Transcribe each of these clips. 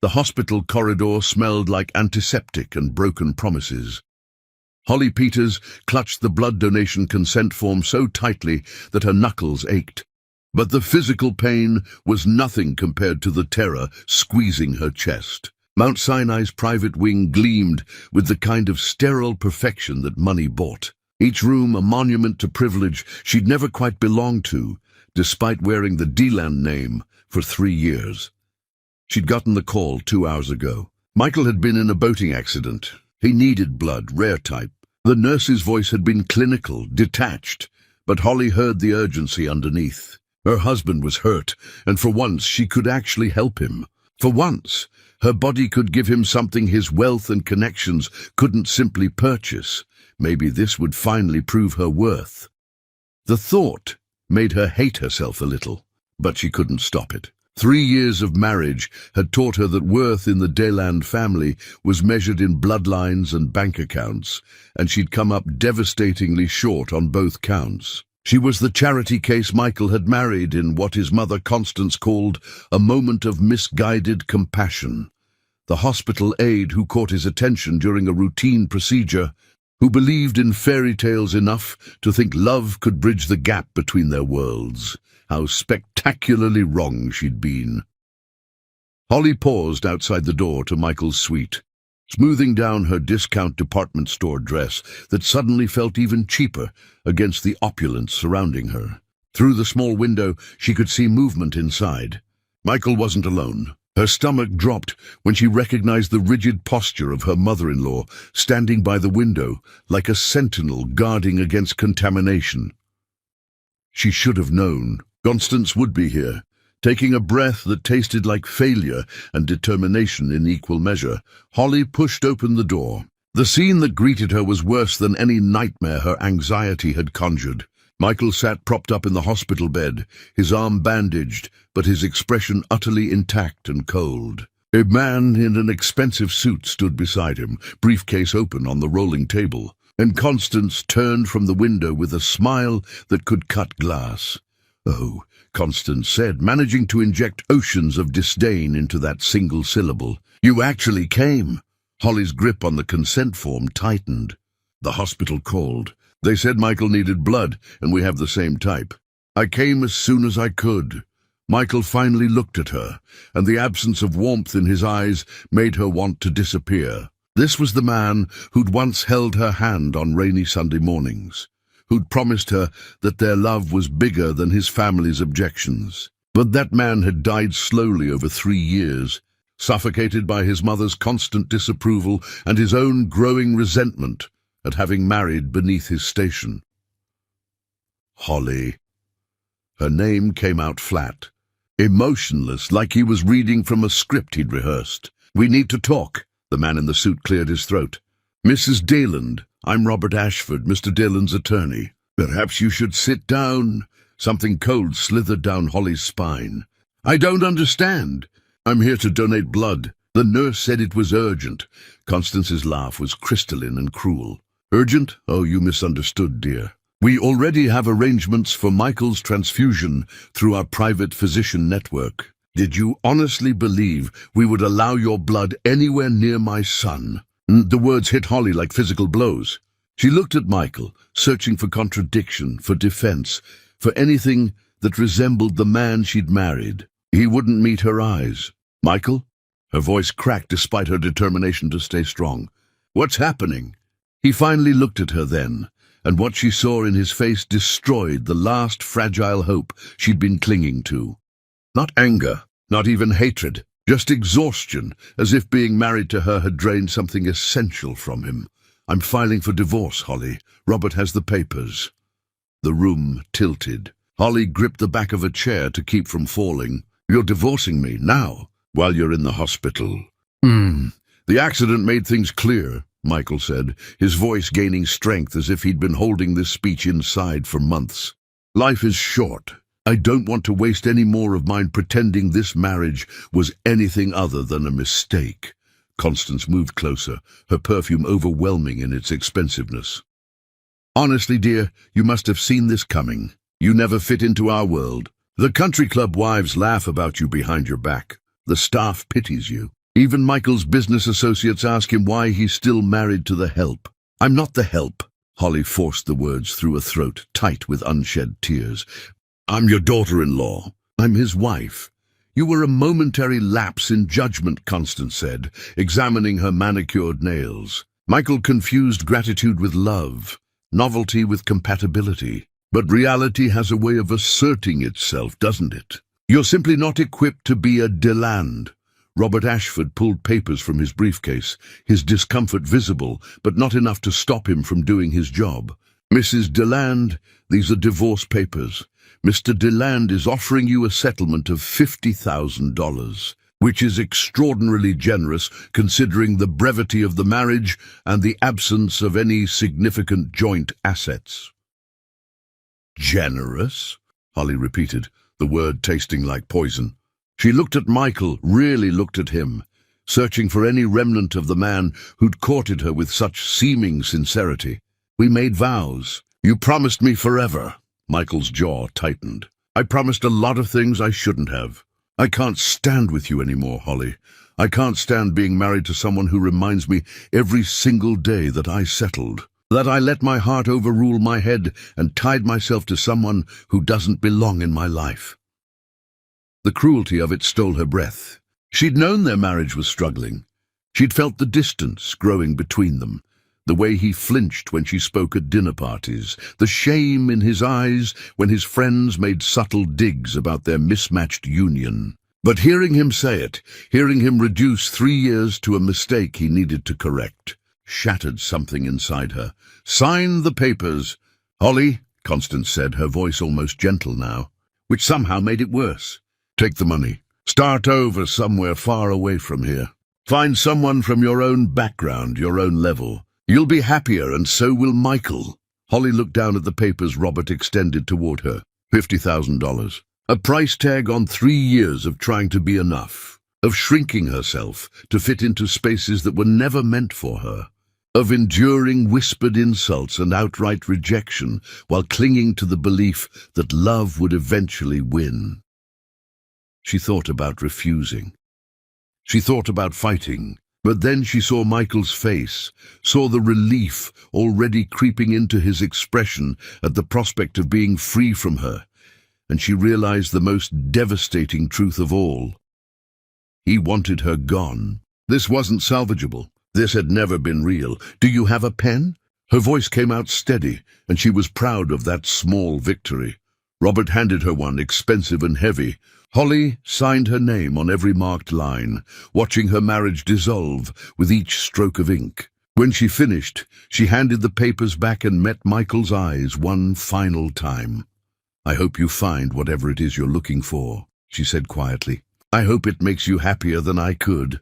The hospital corridor smelled like antiseptic and broken promises. Holly Peters clutched the blood donation consent form so tightly that her knuckles ached. But the physical pain was nothing compared to the terror squeezing her chest. Mount Sinai's private wing gleamed with the kind of sterile perfection that money bought. Each room a monument to privilege she'd never quite belonged to, despite wearing the D-Land name for 3 years. She'd gotten the call 2 hours ago. Michael had been in a boating accident. He needed blood, rare type. The nurse's voice had been clinical, detached, but Holly heard the urgency underneath. Her husband was hurt, and for once she could actually help him. For once, her body could give him something his wealth and connections couldn't simply purchase. Maybe this would finally prove her worth. The thought made her hate herself a little, but she couldn't stop it. 3 years of marriage had taught her that worth in the Deland family was measured in bloodlines and bank accounts, and she'd come up devastatingly short on both counts. She was the charity case Michael had married in what his mother Constance called a moment of misguided compassion. The hospital aide who caught his attention during a routine procedure, who believed in fairy tales enough to think love could bridge the gap between their worlds. How spectacularly wrong she'd been. Holly paused outside the door to Michael's suite, smoothing down her discount department store dress that suddenly felt even cheaper against the opulence surrounding her. Through the small window, she could see movement inside. Michael wasn't alone. Her stomach dropped when she recognized the rigid posture of her mother-in-law standing by the window like a sentinel guarding against contamination. She should have known. Constance would be here, taking a breath that tasted like failure and determination in equal measure. Holly pushed open the door. The scene that greeted her was worse than any nightmare her anxiety had conjured. Michael sat propped up in the hospital bed, his arm bandaged, but his expression utterly intact and cold. A man in an expensive suit stood beside him, briefcase open on the rolling table, and Constance turned from the window with a smile that could cut glass. "Oh," Constance said, managing to inject oceans of disdain into that single syllable. "You actually came." Holly's grip on the consent form tightened. "The hospital called. They said Michael needed blood, and we have the same type. I came as soon as I could." Michael finally looked at her, and the absence of warmth in his eyes made her want to disappear. This was the man who'd once held her hand on rainy Sunday mornings, who'd promised her that their love was bigger than his family's objections. But that man had died slowly over 3 years, suffocated by his mother's constant disapproval and his own growing resentment at having married beneath his station. Holly. Her name came out flat, emotionless, like he was reading from a script he'd rehearsed. "We need to talk." The man in the suit cleared his throat. "Mrs. Deland, I'm Robert Ashford, Mr. Deland's attorney." "Perhaps you should sit down." Something cold slithered down Holly's spine. "I don't understand." "I'm here to donate blood. The nurse said it was urgent." Constance's laugh was crystalline and cruel. "Urgent? Oh, you misunderstood, dear. We already have arrangements for Michael's transfusion through our private physician network. Did you honestly believe we would allow your blood anywhere near my son?" The words hit Holly like physical blows. She looked at Michael, searching for contradiction, for defense, for anything that resembled the man she'd married. He wouldn't meet her eyes. "Michael?" Her voice cracked despite her determination to stay strong. "What's happening?" He finally looked at her then, and what she saw in his face destroyed the last fragile hope she'd been clinging to. Not anger, not even hatred, just exhaustion, as if being married to her had drained something essential from him. "I'm filing for divorce, Holly. Robert has the papers." The room tilted. Holly gripped the back of a chair to keep from falling. "You're divorcing me, now, while you're in the hospital." "The accident made things clear," Michael said, his voice gaining strength as if he'd been holding this speech inside for months. "Life is short. I don't want to waste any more of mine pretending this marriage was anything other than a mistake." Constance moved closer, her perfume overwhelming in its expensiveness. "Honestly, dear, you must have seen this coming. You never fit into our world. The country club wives laugh about you behind your back. The staff pities you. Even Michael's business associates ask him why he's still married to the help. "I'm not the help." Holly forced the words through a throat tight with unshed tears. "I'm your daughter-in-law. I'm his wife." "You were a momentary lapse in judgment," Constance said, examining her manicured nails. Michael confused gratitude with love, novelty with compatibility. But reality has a way of asserting itself, doesn't it? "You're simply not equipped to be a Deland." Robert Ashford pulled papers from his briefcase, his discomfort visible, but not enough to stop him from doing his job. "Mrs. Deland, these are divorce papers. Mr. Deland is offering you a settlement of $50,000, which is extraordinarily generous considering the brevity of the marriage and the absence of any significant joint assets." "Generous?" Holly repeated, the word tasting like poison. She looked at Michael, really looked at him, searching for any remnant of the man who'd courted her with such seeming sincerity. "We made vows. You promised me forever." Michael's jaw tightened. "I promised a lot of things I shouldn't have. I can't stand with you anymore, Holly. I can't stand being married to someone who reminds me every single day that I settled, that I let my heart overrule my head and tied myself to someone who doesn't belong in my life." The cruelty of it stole her breath. She'd known their marriage was struggling. She'd felt the distance growing between them, the way he flinched when she spoke at dinner parties, the shame in his eyes when his friends made subtle digs about their mismatched union. But hearing him say it, hearing him reduce 3 years to a mistake he needed to correct, shattered something inside her. "Sign the papers." "Holly," Constance said, her voice almost gentle now, which somehow made it worse. "Take the money. Start over somewhere far away from here. Find someone from your own background, your own level. You'll be happier, and so will Michael." Holly looked down at the papers Robert extended toward her. $50,000. A price tag on 3 years of trying to be enough, of shrinking herself to fit into spaces that were never meant for her, of enduring whispered insults and outright rejection while clinging to the belief that love would eventually win. She thought about refusing. She thought about fighting, but then she saw Michael's face, saw the relief already creeping into his expression at the prospect of being free from her, and she realized the most devastating truth of all. He wanted her gone. This wasn't salvageable. This had never been real. "Do you have a pen?" Her voice came out steady, and she was proud of that small victory. Robert handed her one, expensive and heavy. Holly signed her name on every marked line, watching her marriage dissolve with each stroke of ink. When she finished, she handed the papers back and met Michael's eyes one final time. "I hope you find whatever it is you're looking for," she said quietly. "I hope it makes you happier than I could."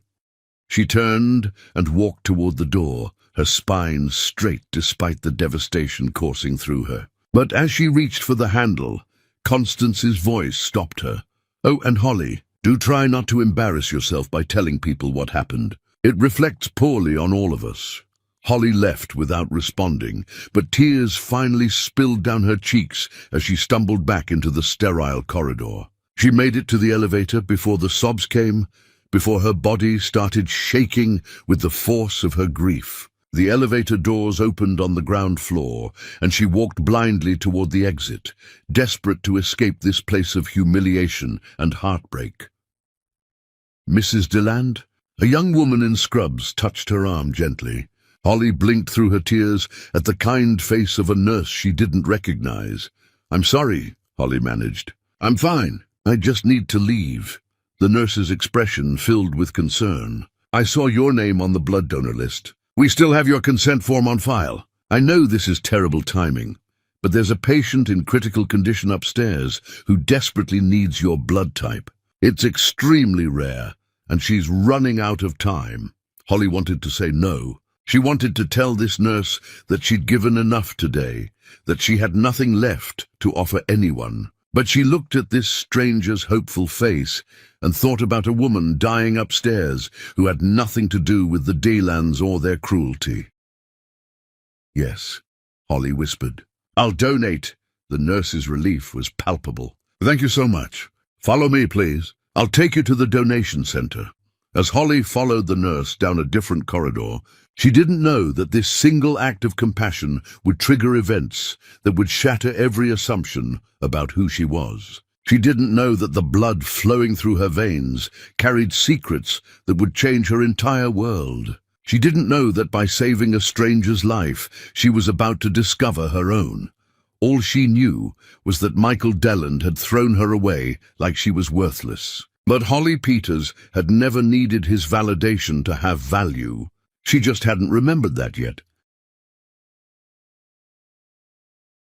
She turned and walked toward the door, her spine straight despite the devastation coursing through her. But as she reached for the handle, Constance's voice stopped her. "Oh, and Holly, do try not to embarrass yourself by telling people what happened. It reflects poorly on all of us." Holly left without responding, but tears finally spilled down her cheeks as she stumbled back into the sterile corridor. She made it to the elevator before the sobs came, before her body started shaking with the force of her grief. The elevator doors opened on the ground floor, and she walked blindly toward the exit, desperate to escape this place of humiliation and heartbreak. "Mrs. Deland?" A young woman in scrubs touched her arm gently. Holly blinked through her tears at the kind face of a nurse she didn't recognize. "I'm sorry," Holly managed. "I'm fine. I just need to leave." The nurse's expression filled with concern. "I saw your name on the blood donor list. We still have your consent form on file. I know this is terrible timing, but there's a patient in critical condition upstairs who desperately needs your blood type. It's extremely rare, and she's running out of time." Holly wanted to say no. She wanted to tell this nurse that she'd given enough today, that she had nothing left to offer anyone. But she looked at this stranger's hopeful face and thought about a woman dying upstairs who had nothing to do with the Delands or their cruelty. "Yes," Holly whispered. "I'll donate." The nurse's relief was palpable. "Thank you so much. Follow me, please. I'll take you to the donation center." As Holly followed the nurse down a different corridor, she didn't know that this single act of compassion would trigger events that would shatter every assumption about who she was. She didn't know that the blood flowing through her veins carried secrets that would change her entire world. She didn't know that by saving a stranger's life, she was about to discover her own. All she knew was that Michael Deland had thrown her away like she was worthless. But Holly Peters had never needed his validation to have value. She just hadn't remembered that yet.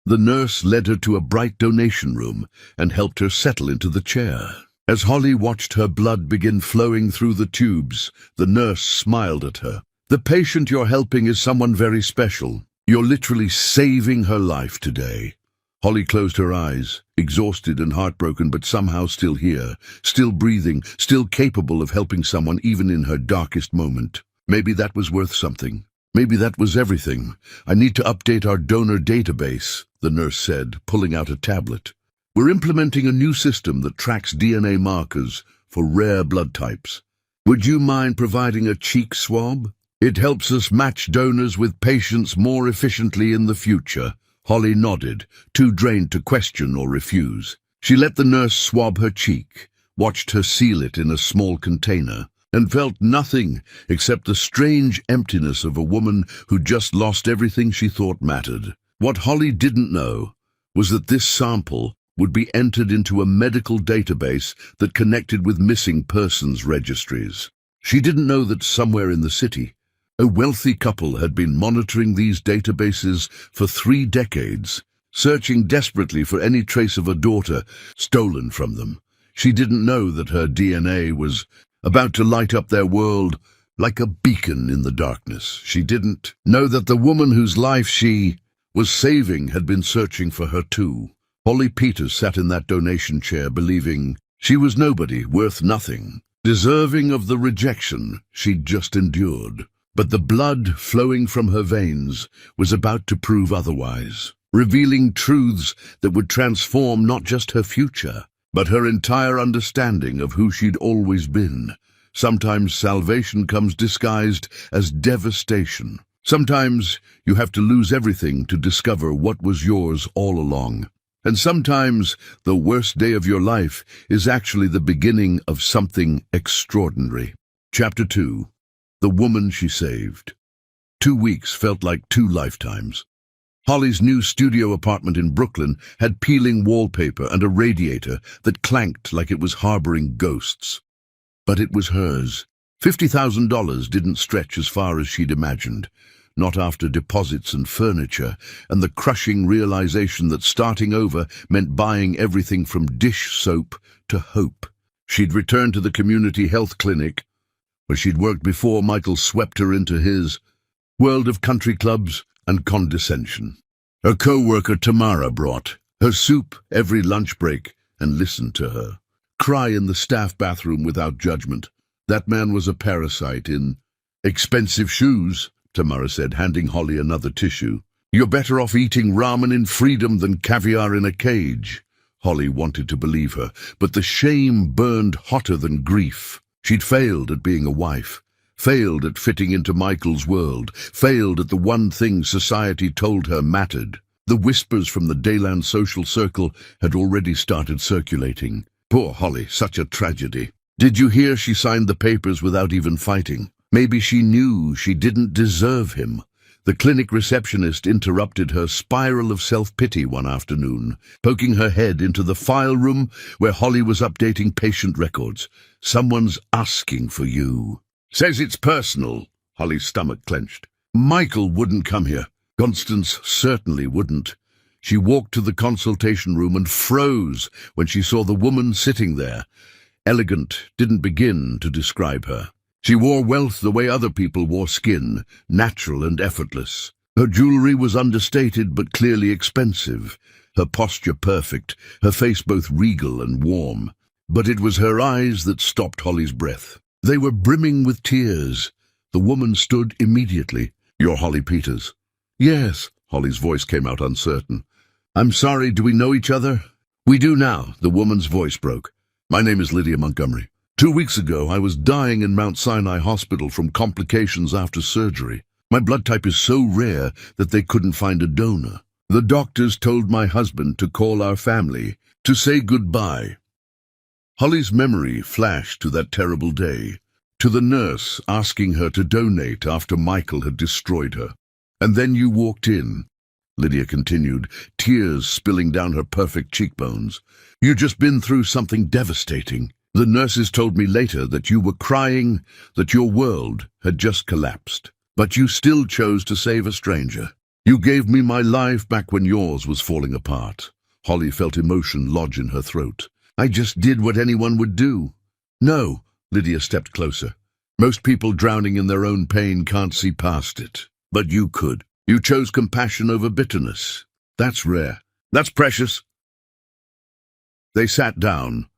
The nurse led her to a bright donation room and helped her settle into the chair. As Holly watched her blood begin flowing through the tubes, the nurse smiled at her. "The patient you're helping is someone very special. You're literally saving her life today." Holly closed her eyes, exhausted and heartbroken, but somehow still here, still breathing, still capable of helping someone even in her darkest moment. Maybe that was worth something. Maybe that was everything. "I need to update our donor database," the nurse said, pulling out a tablet. "We're implementing a new system that tracks DNA markers for rare blood types. Would you mind providing a cheek swab? It helps us match donors with patients more efficiently in the future." Holly nodded, too drained to question or refuse. She let the nurse swab her cheek, watched her seal it in a small container, and felt nothing except the strange emptiness of a woman who just lost everything she thought mattered. What Holly didn't know was that this sample would be entered into a medical database that connected with missing persons registries. She didn't know that somewhere in the city, a wealthy couple had been monitoring these databases for 3 decades, searching desperately for any trace of a daughter stolen from them. She didn't know that her DNA was about to light up their world like a beacon in the darkness. She didn't know that the woman whose life she was saving had been searching for her too. Holly Peters sat in that donation chair believing she was nobody, worth nothing, deserving of the rejection she'd just endured. But the blood flowing from her veins was about to prove otherwise, revealing truths that would transform not just her future, but her entire understanding of who she'd always been. Sometimes salvation comes disguised as devastation. Sometimes you have to lose everything to discover what was yours all along. And sometimes the worst day of your life is actually the beginning of something extraordinary. Chapter 2. The Woman She Saved. 2 weeks felt like 2 lifetimes. Holly's new studio apartment in Brooklyn had peeling wallpaper and a radiator that clanked like it was harboring ghosts. But it was hers. $50,000 didn't stretch as far as she'd imagined, not after deposits and furniture, and the crushing realization that starting over meant buying everything from dish soap to hope. She'd returned to the community health clinic, where she'd worked before Michael swept her into his world of country clubs and condescension. Her co-worker Tamara brought her soup every lunch break and listened to her cry in the staff bathroom without judgment. That man was a parasite in expensive shoes, Tamara said, handing Holly another tissue. "You're better off eating ramen in freedom than caviar in a cage." Holly wanted to believe her, but the shame burned hotter than grief. She'd failed at being a wife, failed at fitting into Michael's world, failed at the one thing society told her mattered. The whispers from the Dayland social circle had already started circulating. Poor Holly, such a tragedy. Did you hear she signed the papers without even fighting? Maybe she knew she didn't deserve him. The clinic receptionist interrupted her spiral of self-pity one afternoon, poking her head into the file room where Holly was updating patient records. "Someone's asking for you." "Says it's personal." Holly's stomach clenched. Michael wouldn't come here. Constance certainly wouldn't. She walked to the consultation room and froze when she saw the woman sitting there. Elegant didn't begin to describe her. She wore wealth the way other people wore skin, natural and effortless. Her jewelry was understated but clearly expensive, her posture perfect, her face both regal and warm. But it was her eyes that stopped Holly's breath. They were brimming with tears. The woman stood immediately. "You're Holly Peters." "Yes," Holly's voice came out uncertain. "I'm sorry, do we know each other?" "We do now," the woman's voice broke. "My name is Lydia Montgomery. 2 weeks ago, I was dying in Mount Sinai Hospital from complications after surgery. My blood type is so rare that they couldn't find a donor. The doctors told my husband to call our family to say goodbye. Holly's memory flashed to that terrible day, to the nurse asking her to donate after Michael had destroyed her. And then you walked in, Lydia continued, tears spilling down her perfect cheekbones. You'd just been through something devastating. The nurses told me later that you were crying, that your world had just collapsed. But you still chose to save a stranger. You gave me my life back when yours was falling apart. Holly felt emotion lodge in her throat. I just did what anyone would do. No, Lydia stepped closer. Most people drowning in their own pain can't see past it. But you could. You chose compassion over bitterness. That's rare. That's precious. They sat down,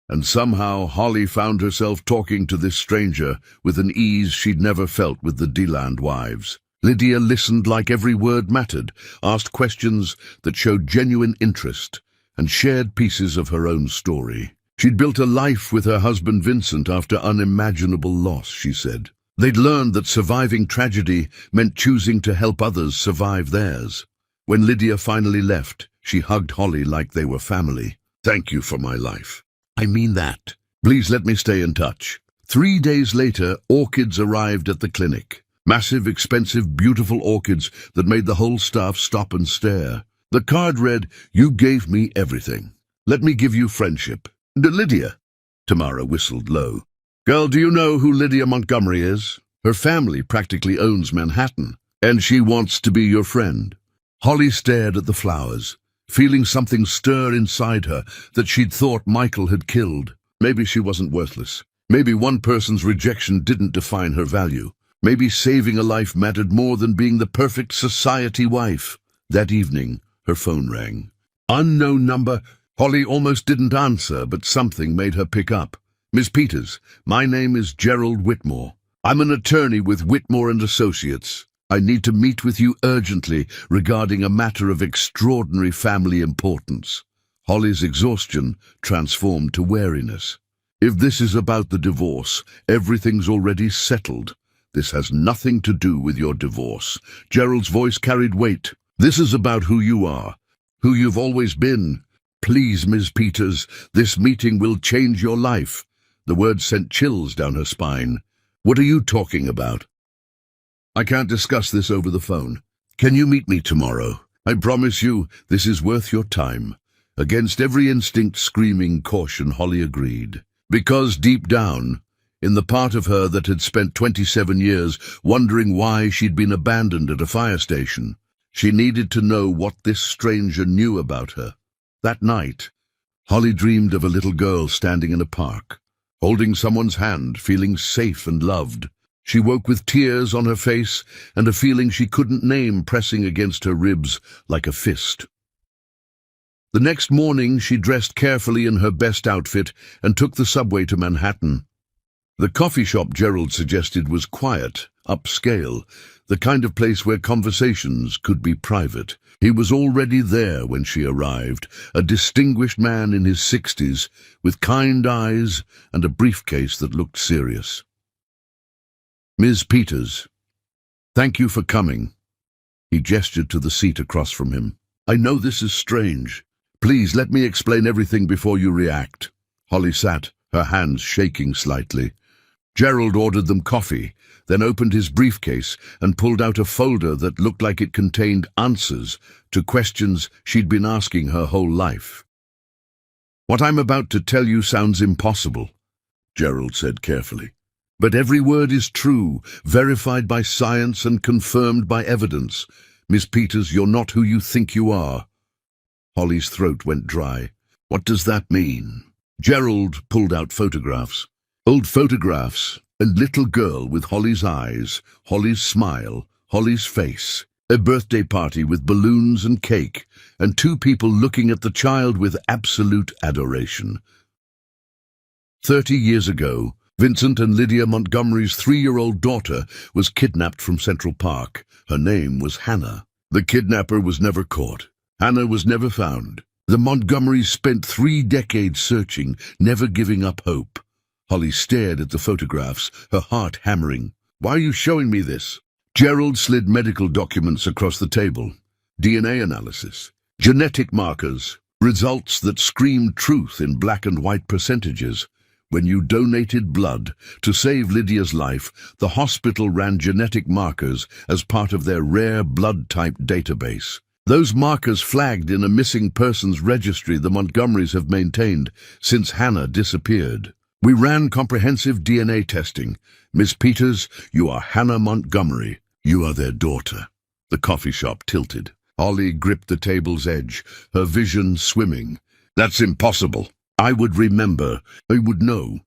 and somehow Holly found herself talking to this stranger with an ease she'd never felt with the Deland wives. Lydia listened like every word mattered, asked questions that showed genuine interest, and shared pieces of her own story. She'd built a life with her husband Vincent after unimaginable loss, she said. They'd learned that surviving tragedy meant choosing to help others survive theirs. When Lydia finally left, she hugged Holly like they were family. Thank you for my life. I mean that. Please let me stay in touch. 3 days later, orchids arrived at the clinic. Massive, expensive, beautiful orchids that made the whole staff stop and stare. The card read, "You gave me everything. Let me give you friendship." Lydia, Tamara whistled low. Girl, do you know who Lydia Montgomery is? Her family practically owns Manhattan, and she wants to be your friend. Holly stared at the flowers, feeling something stir inside her that she'd thought Michael had killed. Maybe she wasn't worthless. Maybe one person's rejection didn't define her value. Maybe saving a life mattered more than being the perfect society wife. That evening, her phone rang. Unknown number. Holly almost didn't answer, but something made her pick up. Miss Peters, my name is Gerald Whitmore. I'm an attorney with Whitmore and Associates. I need to meet with you urgently regarding a matter of extraordinary family importance. Holly's exhaustion transformed to wariness. If this is about the divorce, everything's already settled. This has nothing to do with your divorce. Gerald's voice carried weight. This is about who you are, who you've always been. Please, Ms. Peters, this meeting will change your life. The words sent chills down her spine. What are you talking about? I can't discuss this over the phone. Can you meet me tomorrow? I promise you, this is worth your time. Against every instinct screaming caution, Holly agreed. Because deep down, in the part of her that had spent 27 years wondering why she'd been abandoned at a fire station, she needed to know what this stranger knew about her. That night, Holly dreamed of a little girl standing in a park, holding someone's hand, feeling safe and loved. She woke with tears on her face and a feeling she couldn't name pressing against her ribs like a fist. The next morning, she dressed carefully in her best outfit and took the subway to Manhattan. The coffee shop Gerald suggested was quiet, upscale, the kind of place where conversations could be private. He was already there when she arrived, a distinguished man in his 60s, with kind eyes and a briefcase that looked serious. Ms. Peters, thank you for coming. He gestured to the seat across from him. I know this is strange. Please let me explain everything before you react. Holly sat, her hands shaking slightly. Gerald ordered them coffee, then opened his briefcase and pulled out a folder that looked like it contained answers to questions she'd been asking her whole life. What I'm about to tell you sounds impossible, Gerald said carefully. But every word is true, verified by science and confirmed by evidence. Miss Peters, you're not who you think you are. Holly's throat went dry. What does that mean? Gerald pulled out photographs. Old photographs, a little girl with Holly's eyes, Holly's smile, Holly's face, a birthday party with balloons and cake, and 2 people looking at the child with absolute adoration. 30 years ago, Vincent and Lydia Montgomery's 3-year-old daughter was kidnapped from Central Park. Her name was Hannah. The kidnapper was never caught. Hannah was never found. The Montgomerys spent 3 decades searching, never giving up hope. Holly stared at the photographs, her heart hammering. "Why are you showing me this?" Gerald slid medical documents across the table. DNA analysis, genetic markers, results that screamed truth in black and white percentages. When you donated blood to save Lydia's life, the hospital ran genetic markers as part of their rare blood type database. Those markers flagged in a missing persons registry the Montgomerys have maintained since Hannah disappeared. "We ran comprehensive DNA testing. Miss Peters, you are Hannah Montgomery. You are their daughter." The coffee shop tilted. Holly gripped the table's edge, her vision swimming. "That's impossible. I would remember. I would know.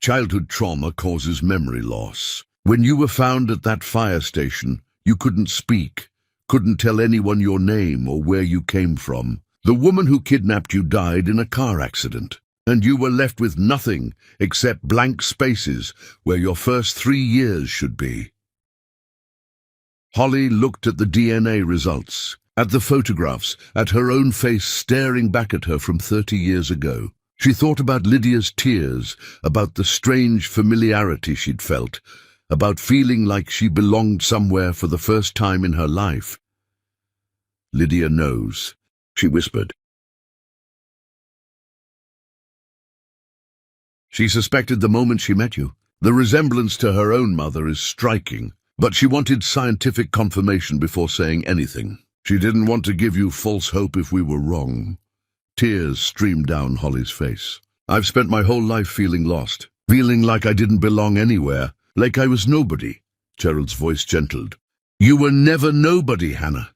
Childhood trauma causes memory loss. When you were found at that fire station, you couldn't speak, couldn't tell anyone your name or where you came from. The woman who kidnapped you died in a car accident, and you were left with nothing except blank spaces where your first 3 years should be." Holly looked at the DNA results, at the photographs, at her own face staring back at her from 30 years ago. She thought about Lydia's tears, about the strange familiarity she'd felt, about feeling like she belonged somewhere for the first time in her life. "Lydia knows," she whispered. "She suspected the moment she met you. The resemblance to her own mother is striking, but she wanted scientific confirmation before saying anything. She didn't want to give you false hope if we were wrong." Tears streamed down Holly's face. "I've spent my whole life feeling lost, feeling like I didn't belong anywhere, like I was nobody." Gerald's voice gentled. "You were never nobody, Hannah.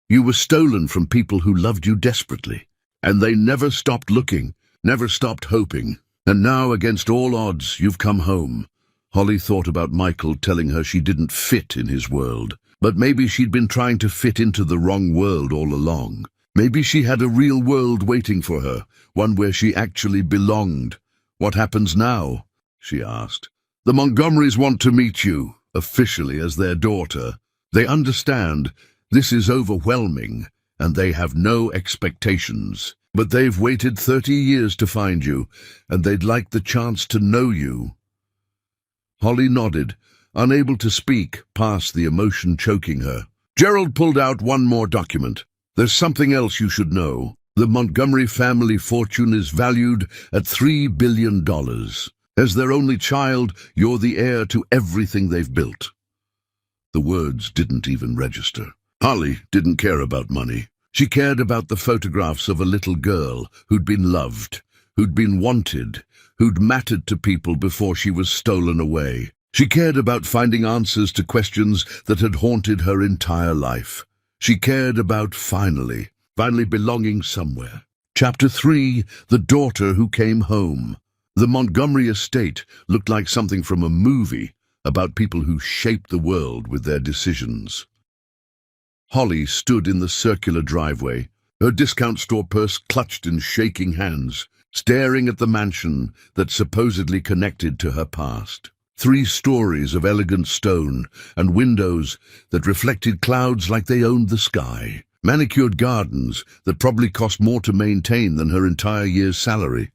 You were stolen from people who loved you desperately, and they never stopped looking, never stopped hoping. And now, against all odds, you've come home." Holly thought about Michael telling her she didn't fit in his world, but maybe she'd been trying to fit into the wrong world all along. Maybe she had a real world waiting for her, one where she actually belonged. "What happens now?" she asked. "The Montgomerys want to meet you, officially as their daughter. They understand this is overwhelming, and they have no expectations. But they've waited 30 years to find you, and they'd like the chance to know you." Holly nodded, unable to speak past the emotion choking her. Gerald pulled out one more document. "There's something else you should know. The Montgomery family fortune is valued at $3 billion. As their only child, you're the heir to everything they've built." The words didn't even register. Holly didn't care about money. She cared about the photographs of a little girl who'd been loved, who'd been wanted, who'd mattered to people before she was stolen away. She cared about finding answers to questions that had haunted her entire life. She cared about finally belonging somewhere. Chapter 3, The Daughter Who Came Home. The Montgomery estate looked like something from a movie about people who shaped the world with their decisions. Holly stood in the circular driveway, her discount store purse clutched in shaking hands, staring at the mansion that supposedly connected to her past. 3 stories of elegant stone and windows that reflected clouds like they owned the sky. Manicured gardens that probably cost more to maintain than her entire year's salary.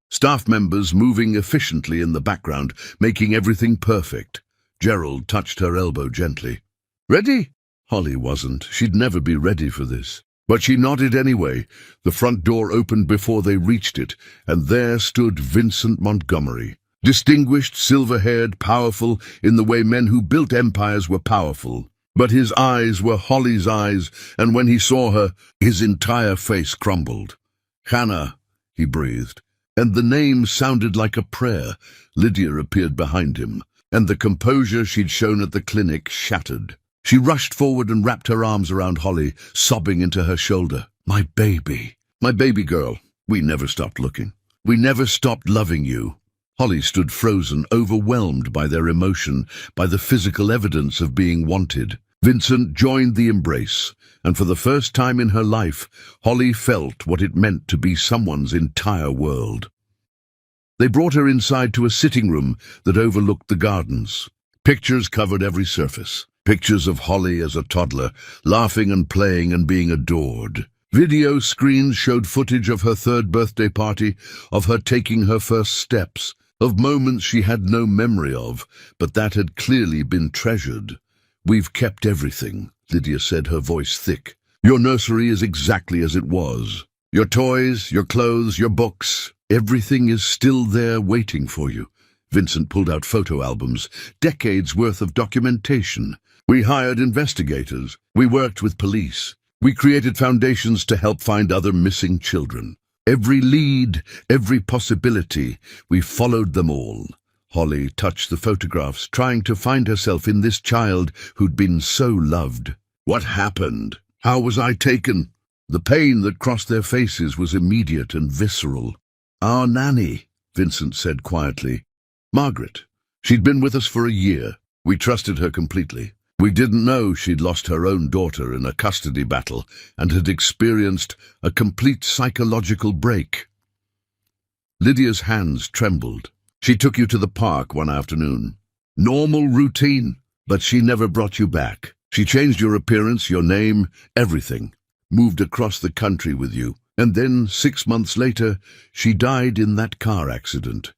Staff members moving efficiently in the background, making everything perfect. Gerald touched her elbow gently. "Ready?" Holly wasn't. She'd never be ready for this. But she nodded anyway. The front door opened before they reached it, and there stood Vincent Montgomery. Distinguished, silver-haired, powerful in the way men who built empires were powerful. But his eyes were Holly's eyes, and when he saw her, his entire face crumbled. "Hannah," he breathed, and the name sounded like a prayer. Lydia appeared behind him, and the composure she'd shown at the clinic shattered. She rushed forward and wrapped her arms around Holly, sobbing into her shoulder. My baby girl. We never stopped looking. We never stopped loving you." Holly stood frozen, overwhelmed by their emotion, by the physical evidence of being wanted. Vincent joined the embrace, and for the first time in her life, Holly felt what it meant to be someone's entire world. They brought her inside to a sitting room that overlooked the gardens. Pictures covered every surface. Pictures of Holly as a toddler, laughing and playing and being adored. Video screens showed footage of her 3rd birthday party, of her taking her first steps. of moments she had no memory of, but that had clearly been treasured. "We've kept everything," Lydia said, her voice thick. "Your nursery is exactly as it was. Your toys, your clothes, your books, everything is still there waiting for you." Vincent pulled out photo albums, decades worth of documentation. "We hired investigators. We worked with police. We created foundations to help find other missing children. Every lead, every possibility, we followed them all." Holly touched the photographs, trying to find herself in this child who'd been so loved. "What happened? How was I taken?" The pain that crossed their faces was immediate and visceral. "Our nanny," Vincent said quietly. "Margaret. She'd been with us for a year. We trusted her completely. We didn't know she'd lost her own daughter in a custody battle and had experienced a complete psychological break." Lydia's hands trembled. "She took you to the park one afternoon. Normal routine, but she never brought you back. She changed your appearance, your name, everything. Moved across the country with you. And then, 6 months later, she died in that car accident,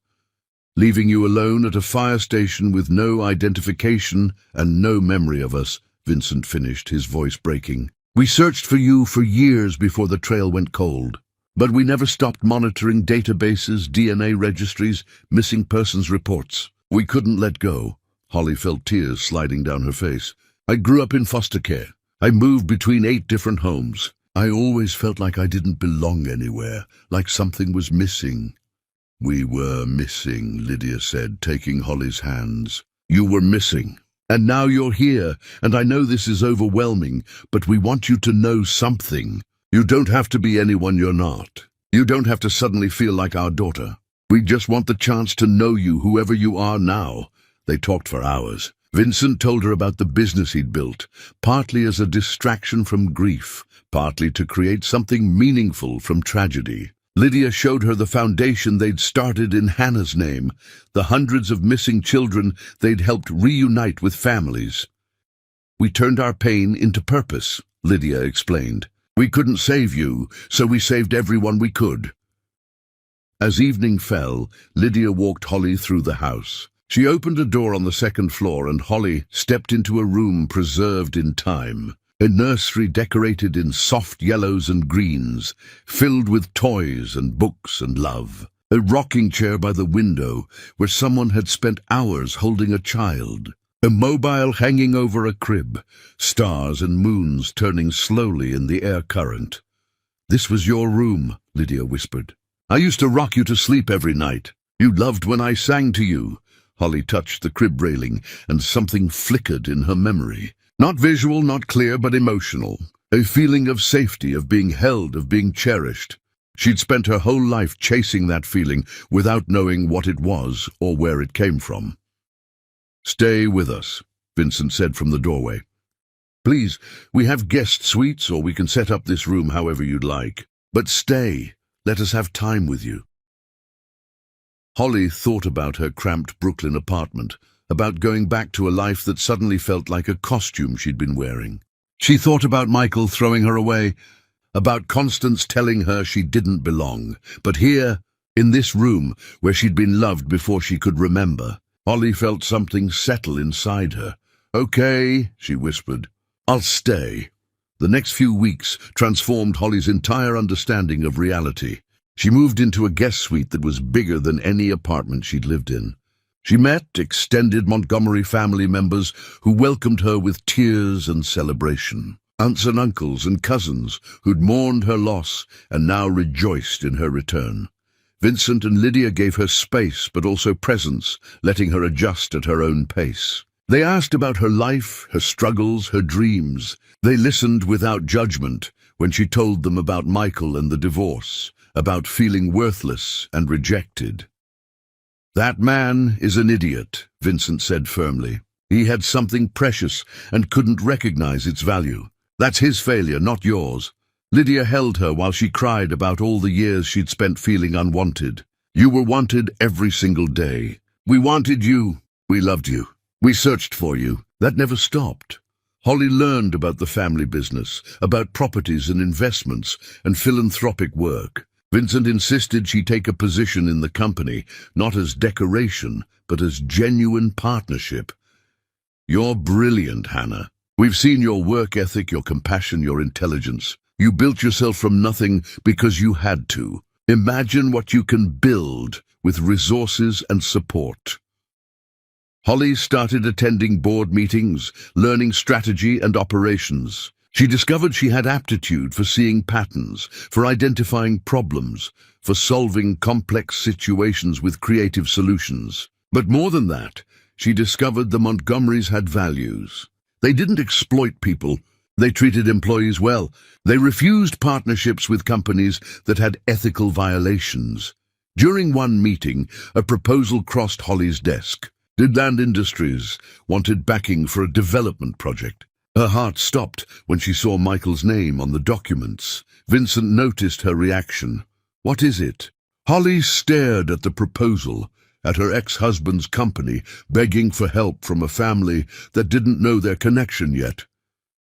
leaving you alone at a fire station with no identification and no memory of us," Vincent finished, his voice breaking. "We searched for you for years before the trail went cold. But we never stopped monitoring databases, DNA registries, missing persons reports. We couldn't let go." Holly felt tears sliding down her face. "I grew up in foster care. I moved between 8 different homes. I always felt like I didn't belong anywhere, like something was missing." "We were missing," Lydia said, taking Holly's hands. "You were missing. And now you're here, and I know this is overwhelming, but we want you to know something. You don't have to be anyone you're not. You don't have to suddenly feel like our daughter. We just want the chance to know you, whoever you are now." They talked for hours. Vincent told her about the business he'd built, partly as a distraction from grief, partly to create something meaningful from tragedy. Lydia showed her the foundation they'd started in Hannah's name, the hundreds of missing children they'd helped reunite with families. "We turned our pain into purpose," Lydia explained. "We couldn't save you, so we saved everyone we could." As evening fell, Lydia walked Holly through the house. She opened a door on the 2nd floor, and Holly stepped into a room preserved in time. A nursery decorated in soft yellows and greens, filled with toys and books and love. A rocking chair by the window, where someone had spent hours holding a child. A mobile hanging over a crib, stars and moons turning slowly in the air current. "This was your room," Lydia whispered. "I used to rock you to sleep every night. You loved when I sang to you." Holly touched the crib railing, and something flickered in her memory. Not visual, not clear, but emotional. A feeling of safety, of being held, of being cherished. She'd spent her whole life chasing that feeling without knowing what it was or where it came from. "Stay with us," Vincent said from the doorway. "Please, we have guest suites, or we can set up this room however you'd like. But stay. Let us have time with you." Holly thought about her cramped Brooklyn apartment, about going back to a life that suddenly felt like a costume she'd been wearing. She thought about Michael throwing her away, about Constance telling her she didn't belong. But here, in this room, where she'd been loved before she could remember, Holly felt something settle inside her. "Okay," she whispered. "I'll stay." The next few weeks transformed Holly's entire understanding of reality. She moved into a guest suite that was bigger than any apartment she'd lived in. She met extended Montgomery family members who welcomed her with tears and celebration. Aunts and uncles and cousins who'd mourned her loss and now rejoiced in her return. Vincent and Lydia gave her space but also presence, letting her adjust at her own pace. They asked about her life, her struggles, her dreams. They listened without judgment when she told them about Michael and the divorce, about feeling worthless and rejected. "That man is an idiot," Vincent said firmly. "He had something precious and couldn't recognize its value. That's his failure, not yours." Lydia held her while she cried about all the years she'd spent feeling unwanted. "You were wanted every single day. We wanted you. We loved you. We searched for you. That never stopped." Holly learned about the family business, about properties and investments and philanthropic work. Vincent insisted she take a position in the company, not as decoration, but as genuine partnership. "You're brilliant, Hannah. We've seen your work ethic, your compassion, your intelligence. You built yourself from nothing because you had to. Imagine what you can build with resources and support." Holly started attending board meetings, learning strategy and operations. She discovered she had aptitude for seeing patterns, for identifying problems, for solving complex situations with creative solutions. But more than that, she discovered the Montgomerys had values. They didn't exploit people. They treated employees well. They refused partnerships with companies that had ethical violations. During one meeting, a proposal crossed Holly's desk. Midland Industries wanted backing for a development project. Her heart stopped when she saw Michael's name on the documents. Vincent noticed her reaction. "What is it?" Holly stared at the proposal, at her ex-husband's company, begging for help from a family that didn't know their connection yet.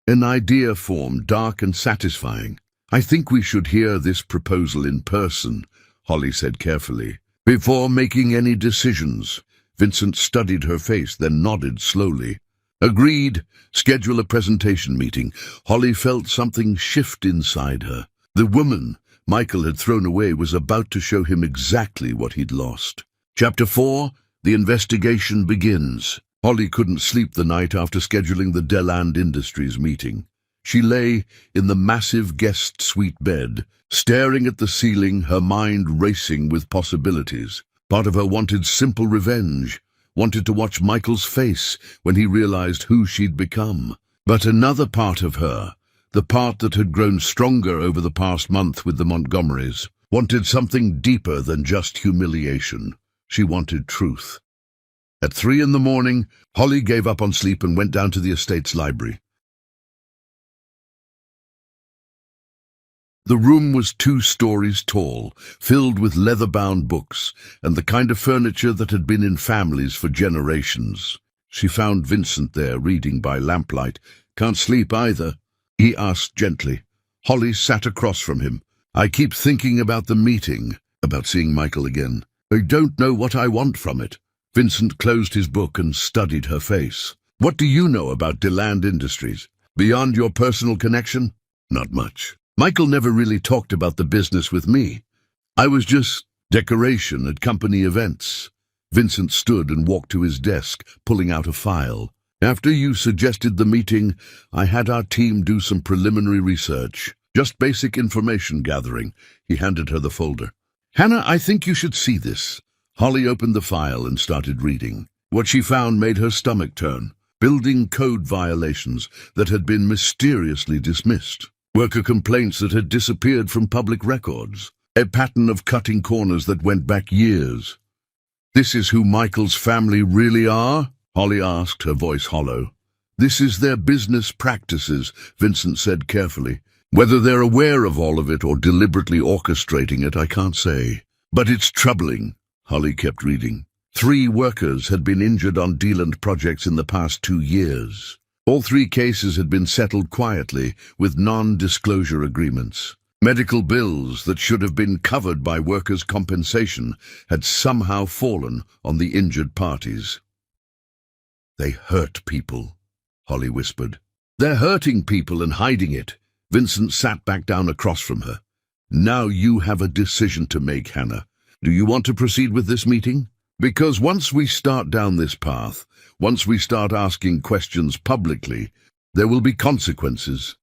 An idea formed, dark and satisfying. "I think we should hear this proposal in person," Holly said carefully. "Before making any decisions." Vincent studied her face, then nodded slowly. "Agreed. Schedule a presentation meeting." Holly felt something shift inside her. The woman Michael had thrown away was about to show him exactly what he'd lost. Chapter 4. The investigation begins. Holly couldn't sleep the night after scheduling the Millionaire Industries meeting. She lay in the massive guest suite bed, staring at the ceiling, her mind racing with possibilities. Part of her wanted simple revenge, wanted to watch Michael's face when he realized who she'd become. But another part of her, the part that had grown stronger over the past month with the Montgomerys, wanted something deeper than just humiliation. She wanted truth. At 3 in the morning, Holly gave up on sleep and went down to the estate's library. The room was 2 stories tall, filled with leather-bound books and the kind of furniture that had been in families for generations. She found Vincent there, reading by lamplight. "Can't sleep either?" he asked gently. Holly sat across from him. "I keep thinking about the meeting, about seeing Michael again. I don't know what I want from it." Vincent closed his book and studied her face. "What do you know about Millionaire Industries? Beyond your personal connection?" "Not much. Michael never really talked about the business with me. I was just decoration at company events." Vincent stood and walked to his desk, pulling out a file. "After you suggested the meeting, I had our team do some preliminary research. Just basic information gathering." He handed her the folder. "Hannah, I think you should see this." Holly opened the file and started reading. What she found made her stomach turn. Building code violations that had been mysteriously dismissed. Worker complaints that had disappeared from public records. A pattern of cutting corners that went back years. "This is who Michael's family really are?" Holly asked, her voice hollow. "This is their business practices," Vincent said carefully. "Whether they're aware of all of it or deliberately orchestrating it, I can't say. But it's troubling." Holly kept reading. 3 workers had been injured on Deland projects in the past 2 years. All 3 cases had been settled quietly with non-disclosure agreements. Medical bills that should have been covered by workers' compensation had somehow fallen on the injured parties. "They hurt people," Holly whispered. "They're hurting people and hiding it." Vincent sat back down across from her. "Now you have a decision to make, Hannah. Do you want to proceed with this meeting? Because once we start down this path, once we start asking questions publicly, there will be consequences."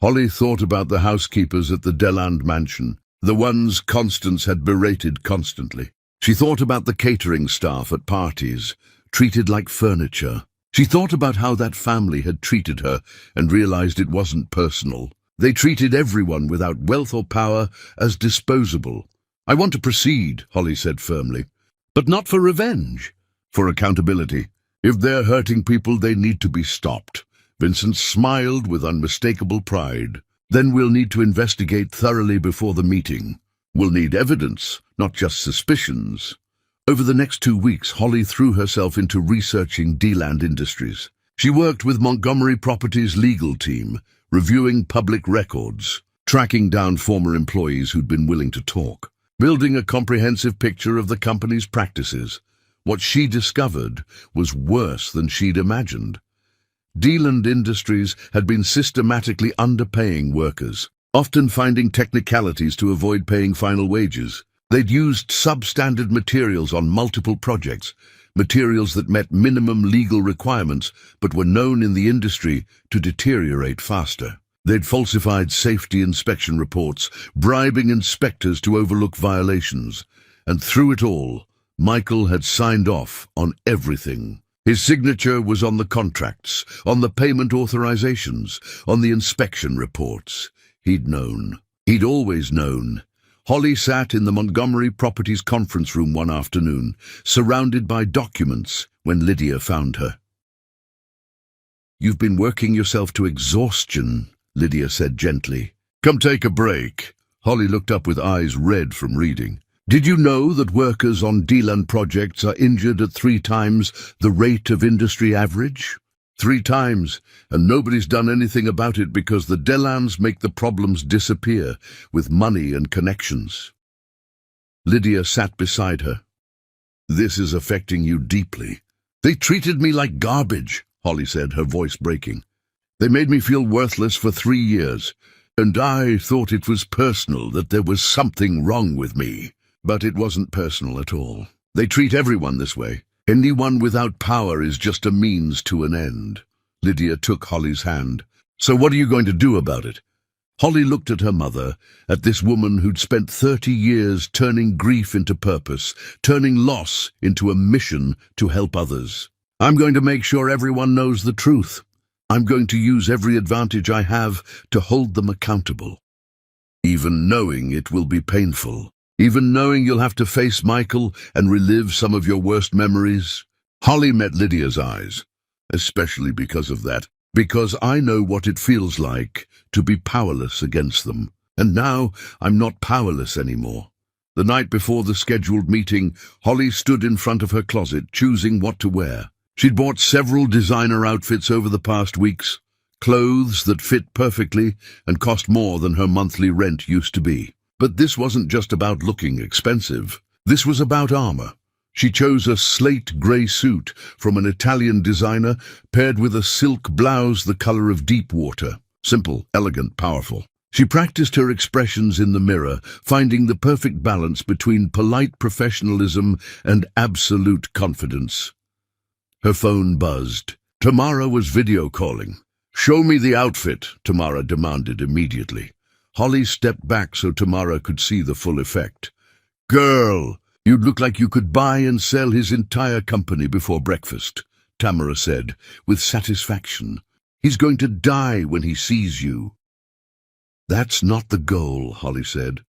Holly thought about the housekeepers at the Deland mansion, the ones Constance had berated constantly. She thought about the catering staff at parties, treated like furniture. She thought about how that family had treated her and realized it wasn't personal. They treated everyone without wealth or power as disposable. "I want to proceed," Holly said firmly, "but not for revenge, for accountability. If they're hurting people, they need to be stopped." Vincent smiled with unmistakable pride. "Then we'll need to investigate thoroughly before the meeting. We'll need evidence, not just suspicions." Over the next 2 weeks, Holly threw herself into researching Millionaire Industries. She worked with Montgomery Properties' legal team, reviewing public records. tracking down former employees who'd been willing to talk, building a comprehensive picture of the company's practices. What she discovered was worse than she'd imagined. Deland Industries had been systematically underpaying workers, often finding technicalities to avoid paying final wages. They'd used substandard materials on multiple projects, materials that met minimum legal requirements but were known in the industry to deteriorate faster. They'd falsified safety inspection reports, bribing inspectors to overlook violations. And through it all, Michael had signed off on everything. His signature was on the contracts, on the payment authorizations, on the inspection reports. He'd known. He'd always known. Holly sat in the Montgomery Properties conference room one afternoon, surrounded by documents, when Lydia found her. "You've been working yourself to exhaustion," Lydia said gently. "Come take a break." Holly looked up with eyes red from reading. "Did you know that workers on Deland projects are injured at 3 times the rate of industry average? 3 times, and nobody's done anything about it because the Delands make the problems disappear with money and connections." Lydia sat beside her. "This is affecting you deeply." "They treated me like garbage," Holly said, her voice breaking. "They made me feel worthless for 3 years, and I thought it was personal, that there was something wrong with me. But it wasn't personal at all. They treat everyone this way. Anyone without power is just a means to an end." Lydia took Holly's hand. "So what are you going to do about it?" Holly looked at her mother, at this woman who'd spent 30 years turning grief into purpose, turning loss into a mission to help others. "I'm going to make sure everyone knows the truth. I'm going to use every advantage I have to hold them accountable. Even knowing it will be painful. Even knowing you'll have to face Michael and relive some of your worst memories." Holly met Lydia's eyes, especially because of that, because I know what it feels like to be powerless against them. And now I'm not powerless anymore. The night before the scheduled meeting, Holly stood in front of her closet, choosing what to wear. She'd bought several designer outfits over the past weeks, clothes that fit perfectly and cost more than her monthly rent used to be. But this wasn't just about looking expensive. This was about armor. She chose a slate grey suit from an Italian designer, paired with a silk blouse the color of deep water. Simple, elegant, powerful. She practiced her expressions in the mirror, finding the perfect balance between polite professionalism and absolute confidence. Her phone buzzed. Tamara was video calling. "Show me the outfit," Tamara demanded immediately. Holly stepped back so Tamara could see the full effect. "Girl, you'd look like you could buy and sell his entire company before breakfast," Tamara said, with satisfaction. "He's going to die when he sees you." "That's not the goal," Holly said,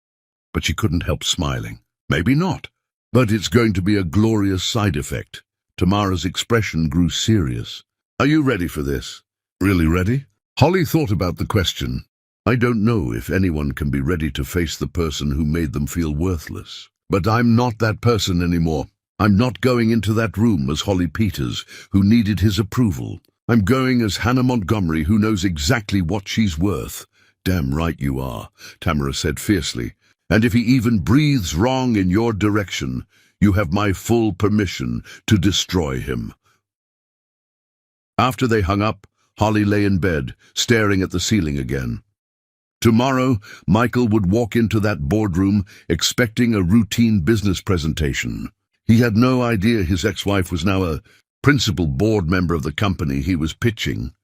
but she couldn't help smiling. "Maybe not, but it's going to be a glorious side effect." Tamara's expression grew serious. "Are you ready for this?" "Really ready?" Holly thought about the question. "I don't know if anyone can be ready to face the person who made them feel worthless. But I'm not that person anymore. I'm not going into that room as Holly Peters, who needed his approval. I'm going as Hannah Montgomery, who knows exactly what she's worth." "Damn right you are," Tamara said fiercely. "And if he even breathes wrong in your direction, you have my full permission to destroy him." After they hung up, Holly lay in bed, staring at the ceiling again. Tomorrow, Michael would walk into that boardroom expecting a routine business presentation. He had no idea his ex-wife was now a principal board member of the company he was pitching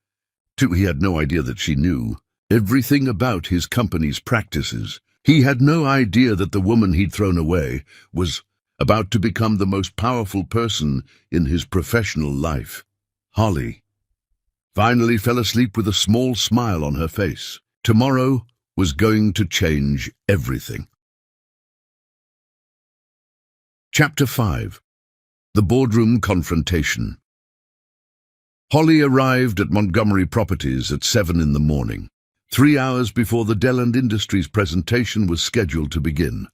to. He had no idea that she knew everything about his company's practices. He had no idea that the woman he'd thrown away was about to become the most powerful person in his professional life. Holly finally fell asleep with a small smile on her face. Tomorrow was going to change everything. Chapter 5. The Boardroom Confrontation. Holly arrived at Montgomery Properties at 7 in the morning, 3 hours before the Deland Industries presentation was scheduled to begin.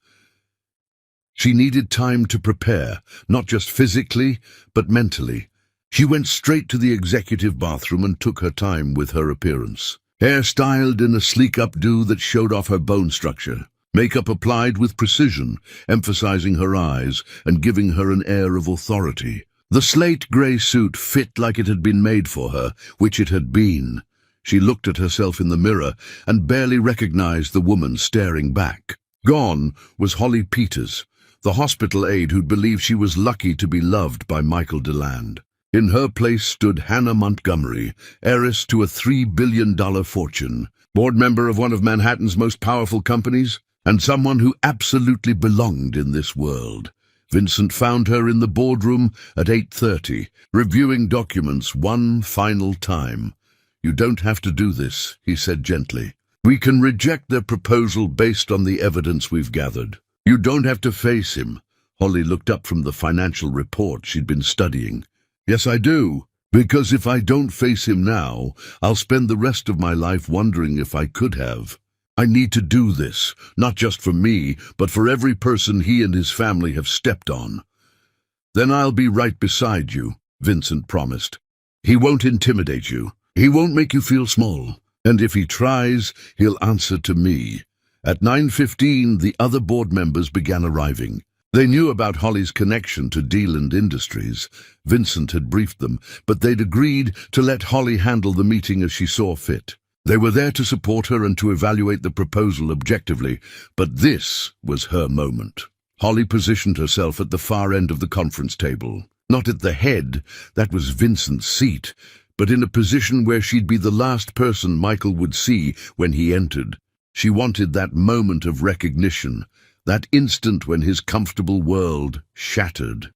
She needed time to prepare, not just physically, but mentally. She went straight to the executive bathroom and took her time with her appearance. hair styled in a sleek updo that showed off her bone structure, makeup applied with precision, emphasizing her eyes and giving her an air of authority. The slate grey suit fit like it had been made for her, which it had been. She looked at herself in the mirror and barely recognized the woman staring back. Gone was Holly Peters, the hospital aide who'd believed she was lucky to be loved by Michael DeLand. In her place stood Hannah Montgomery, heiress to a $3 billion fortune, board member of one of Manhattan's most powerful companies, and someone who absolutely belonged in this world. Vincent found her in the boardroom at 8:30, reviewing documents one final time. "You don't have to do this," he said gently. "We can reject their proposal based on the evidence we've gathered. You don't have to face him." Holly looked up from the financial report she'd been studying. "Yes, I do. Because if I don't face him now, I'll spend the rest of my life wondering if I could have. I need to do this, not just for me, but for every person he and his family have stepped on." "Then I'll be right beside you," Vincent promised. "He won't intimidate you. He won't make you feel small. And if he tries, he'll answer to me." At 9:15, the other board members began arriving. They knew about Holly's connection to DeLand Industries. Vincent had briefed them, but they'd agreed to let Holly handle the meeting as she saw fit. They were there to support her and to evaluate the proposal objectively, but this was her moment. Holly positioned herself at the far end of the conference table. Not at the head, that was Vincent's seat, but in a position where she'd be the last person Michael would see when he entered. She wanted that moment of recognition, that instant when his comfortable world shattered.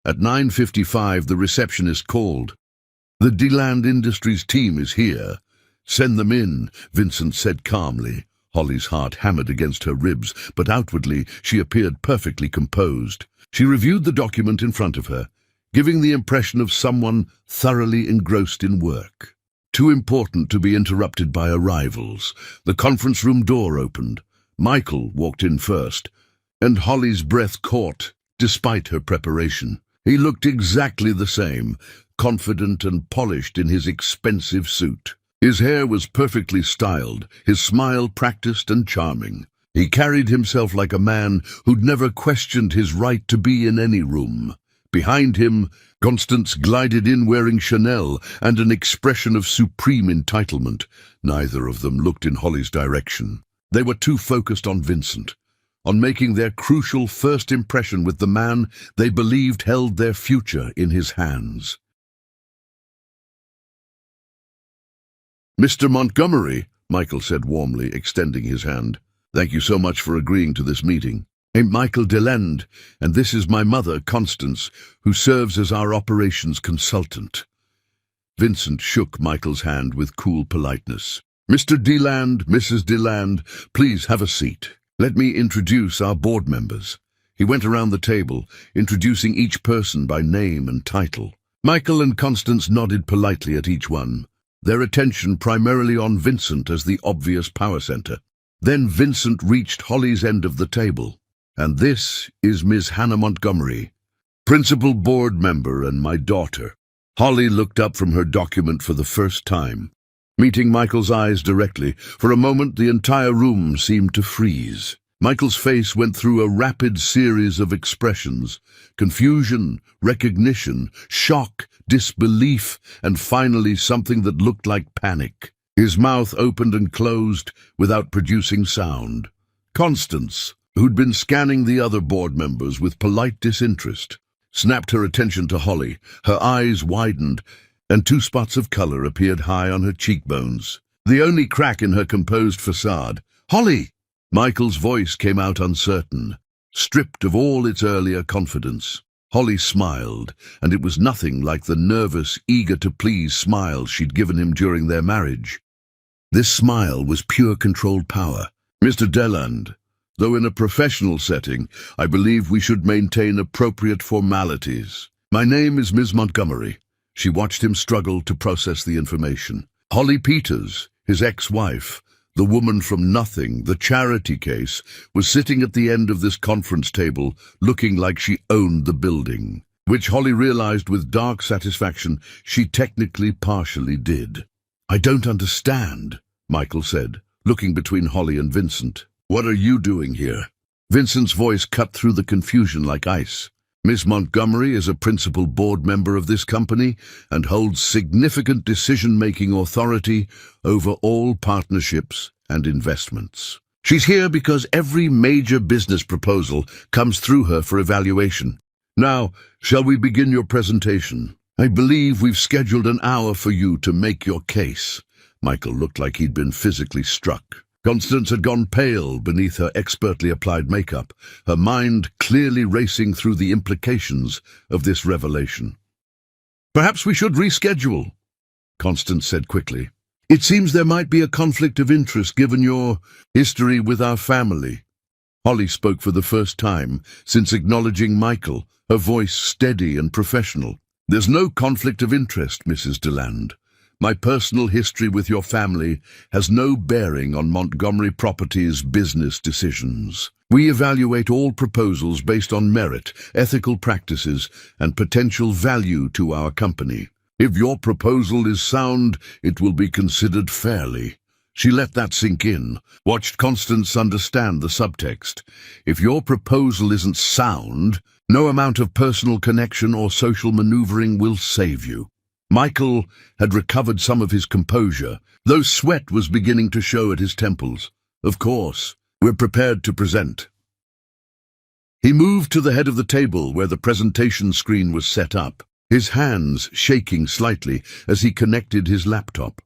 At 9:55, the receptionist called. "The DeLand Industries team is here. Send them in," Vincent said calmly. Holly's heart hammered against her ribs, but outwardly she appeared perfectly composed. She reviewed the document in front of her, giving the impression of someone thoroughly engrossed in work. Too important to be interrupted by arrivals. The conference room door opened. Michael walked in first, and Holly's breath caught, despite her preparation. He looked exactly the same, confident and polished in his expensive suit. His hair was perfectly styled, his smile practiced and charming. He carried himself like a man who'd never questioned his right to be in any room. Behind him, Constance glided in wearing Chanel and an expression of supreme entitlement. Neither of them looked in Holly's direction. They were too focused on Vincent, on making their crucial first impression with the man they believed held their future in his hands. "Mr. Montgomery," Michael said warmly, extending his hand. "Thank you so much for agreeing to this meeting. I'm Michael DeLand, and this is my mother, Constance, who serves as our operations consultant." Vincent shook Michael's hand with cool politeness. "Mr. DeLand, Mrs. DeLand, please have a seat. Let me introduce our board members." He went around the table, introducing each person by name and title. Michael and Constance nodded politely at each one, their attention primarily on Vincent as the obvious power center. Then Vincent reached Holly's end of the table. "And this is Ms. Hannah Montgomery, principal board member and my daughter." Holly looked up from her document for the first time. Meeting Michael's eyes directly, for a moment the entire room seemed to freeze. Michael's face went through a rapid series of expressions: confusion, recognition, shock, disbelief, and finally something that looked like panic. His mouth opened and closed without producing sound. Constance, who'd been scanning the other board members with polite disinterest, snapped her attention to Holly. Her eyes widened, and 2 spots of color appeared high on her cheekbones, the only crack in her composed facade. "Holly!" Michael's voice came out uncertain, stripped of all its earlier confidence. Holly smiled, and it was nothing like the nervous, eager-to-please smile she'd given him during their marriage. This smile was pure controlled power. "Mr. DeLand, though in a professional setting, I believe we should maintain appropriate formalities. My name is Ms. Montgomery." She watched him struggle to process the information. Holly Peters, his ex-wife, the woman from nothing, the charity case, was sitting at the end of this conference table, looking like she owned the building, which Holly realized with dark satisfaction she technically partially did. I don't understand, Michael said, looking between Holly and Vincent. What are you doing here? Vincent's voice cut through the confusion like ice. Miss Montgomery is a principal board member of this company and holds significant decision-making authority over all partnerships and investments. She's here because every major business proposal comes through her for evaluation. Now, shall we begin your presentation? I believe we've scheduled an hour for you to make your case. Michael looked like he'd been physically struck. Constance had gone pale beneath her expertly applied makeup, her mind clearly racing through the implications of this revelation. Perhaps we should reschedule, Constance said quickly. It seems there might be a conflict of interest given your history with our family. Holly spoke for the first time since acknowledging Michael, her voice steady and professional. There's no conflict of interest, Mrs. Deland. My personal history with your family has no bearing on Montgomery Properties' business decisions. We evaluate all proposals based on merit, ethical practices, and potential value to our company. If your proposal is sound, it will be considered fairly. She let that sink in, watched Constance understand the subtext. If your proposal isn't sound, no amount of personal connection or social maneuvering will save you. Michael had recovered some of his composure, though sweat was beginning to show at his temples. Of course, we're prepared to present. He moved to the head of the table where the presentation screen was set up, his hands shaking slightly as he connected his laptop.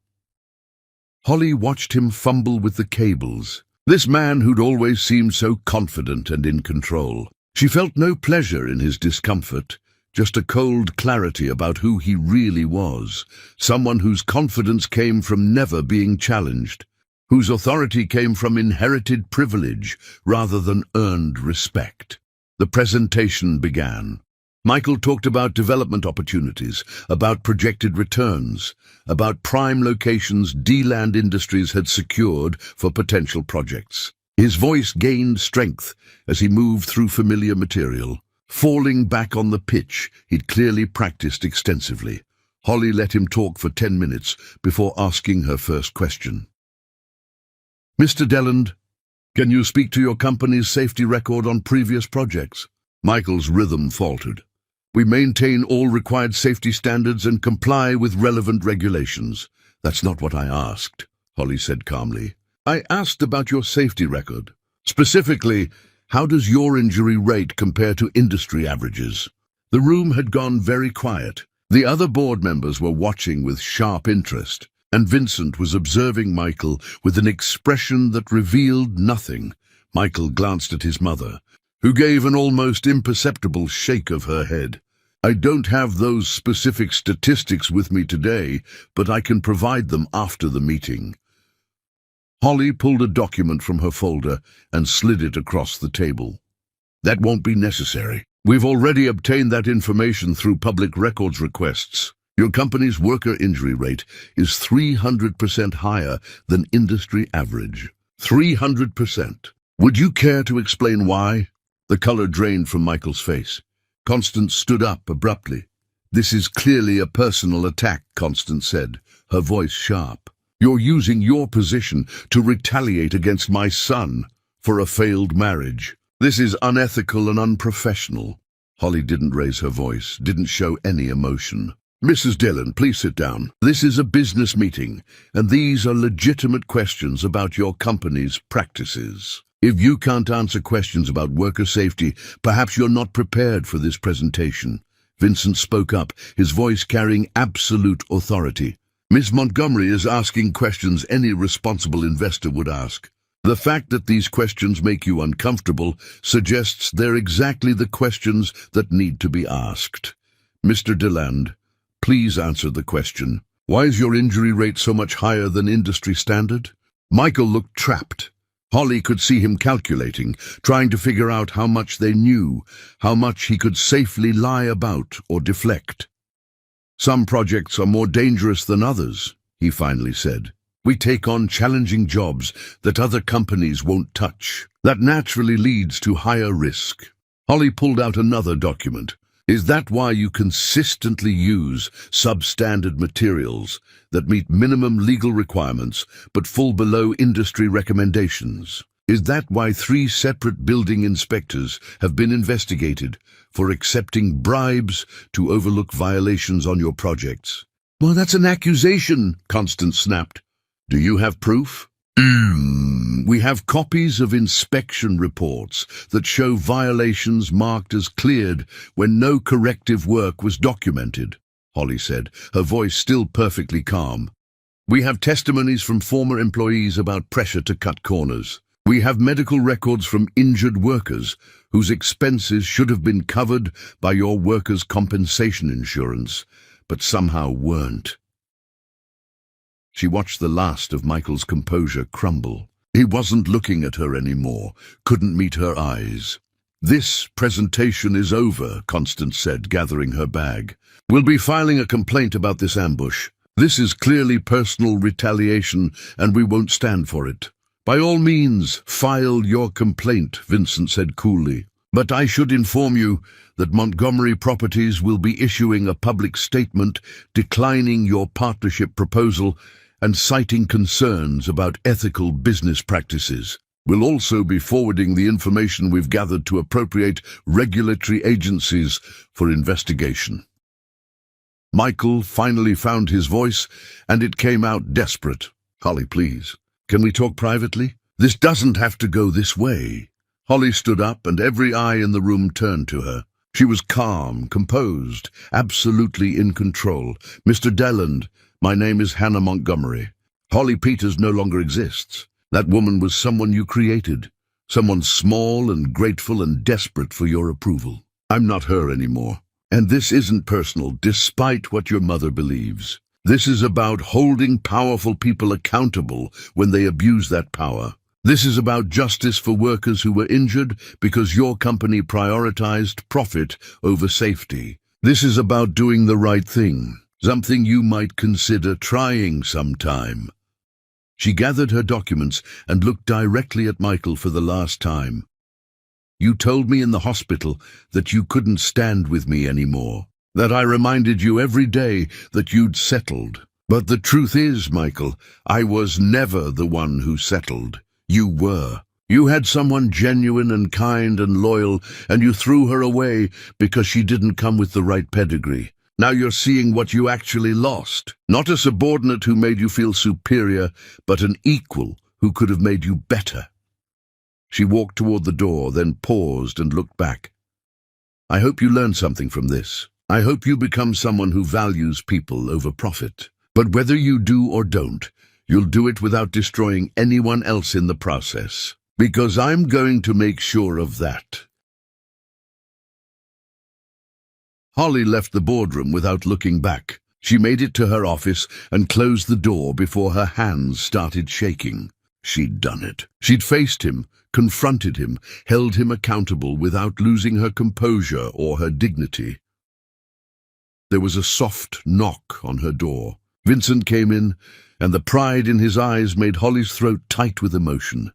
Holly watched him fumble with the cables. This man who'd always seemed so confident and in control. She felt no pleasure in his discomfort, just a cold clarity about who he really was, someone whose confidence came from never being challenged, whose authority came from inherited privilege rather than earned respect. The presentation began. Michael talked about development opportunities, about projected returns, about prime locations Deland Industries had secured for potential projects. His voice gained strength as he moved through familiar material, falling back on the pitch he'd clearly practiced extensively. Holly let him talk for 10 minutes before asking her first question. Mr. Deland, can you speak to your company's safety record on previous projects? Michael's rhythm faltered. We maintain all required safety standards and comply with relevant regulations. That's not what I asked, Holly said calmly. I asked about your safety record. Specifically, how does your injury rate compare to industry averages? The room had gone very quiet. The other board members were watching with sharp interest, and Vincent was observing Michael with an expression that revealed nothing. Michael glanced at his mother, who gave an almost imperceptible shake of her head. I don't have those specific statistics with me today, but I can provide them after the meeting. Holly pulled a document from her folder and slid it across the table. That won't be necessary. We've already obtained that information through public records requests. Your company's worker injury rate is 300% higher than industry average. 300%. Would you care to explain why? The color drained from Michael's face. Constance stood up abruptly. This is clearly a personal attack, Constance said, her voice sharp. You're using your position to retaliate against my son for a failed marriage. This is unethical and unprofessional. Holly didn't raise her voice, didn't show any emotion. Mrs. Dillon, please sit down. This is a business meeting, and these are legitimate questions about your company's practices. If you can't answer questions about worker safety, perhaps you're not prepared for this presentation. Vincent spoke up, his voice carrying absolute authority. Miss Montgomery is asking questions any responsible investor would ask. The fact that these questions make you uncomfortable suggests they're exactly the questions that need to be asked. Mr. Deland, please answer the question. Why is your injury rate so much higher than industry standard? Michael looked trapped. Holly could see him calculating, trying to figure out how much they knew, how much he could safely lie about or deflect. Some projects are more dangerous than others, he finally said. We take on challenging jobs that other companies won't touch. That naturally leads to higher risk. Holly pulled out another document. Is that why you consistently use substandard materials that meet minimum legal requirements but fall below industry recommendations? Is that why 3 separate building inspectors have been investigated for accepting bribes to overlook violations on your projects? Well, that's an accusation, Constance snapped. Do you have proof? We have copies of inspection reports that show violations marked as cleared when no corrective work was documented, Holly said, her voice still perfectly calm. We have testimonies from former employees about pressure to cut corners. We have medical records from injured workers whose expenses should have been covered by your workers' compensation insurance, but somehow weren't. She watched the last of Michael's composure crumble. He wasn't looking at her anymore, couldn't meet her eyes. This presentation is over, Constance said, gathering her bag. We'll be filing a complaint about this ambush. This is clearly personal retaliation, and we won't stand for it. By all means, file your complaint, Vincent said coolly. But I should inform you that Montgomery Properties will be issuing a public statement declining your partnership proposal and citing concerns about ethical business practices. We'll also be forwarding the information we've gathered to appropriate regulatory agencies for investigation. Michael finally found his voice, and it came out desperate. Holly, please, can we talk privately? This doesn't have to go this way. Holly stood up, and every eye in the room turned to her. She was calm, composed, absolutely in control. Mr. Deland, my name is Hannah Montgomery. Holly Peters no longer exists. That woman was someone you created, someone small and grateful and desperate for your approval. I'm not her anymore. And this isn't personal, despite what your mother believes. This is about holding powerful people accountable when they abuse that power. This is about justice for workers who were injured because your company prioritized profit over safety. This is about doing the right thing, something you might consider trying sometime. She gathered her documents and looked directly at Michael for the last time. You told me in the hospital that you couldn't stand with me anymore, that I reminded you every day that you'd settled. But the truth is, Michael, I was never the one who settled. You were. You had someone genuine and kind and loyal, and you threw her away because she didn't come with the right pedigree. Now you're seeing what you actually lost. Not a subordinate who made you feel superior, but an equal who could have made you better. She walked toward the door, then paused and looked back. I hope you learn something from this. I hope you become someone who values people over profit. But whether you do or don't, you'll do it without destroying anyone else in the process. Because I'm going to make sure of that. Holly left the boardroom without looking back. She made it to her office and closed the door before her hands started shaking. She'd done it. She'd faced him, confronted him, held him accountable without losing her composure or her dignity. There was a soft knock on her door. Vincent came in, and the pride in his eyes made Holly's throat tight with emotion.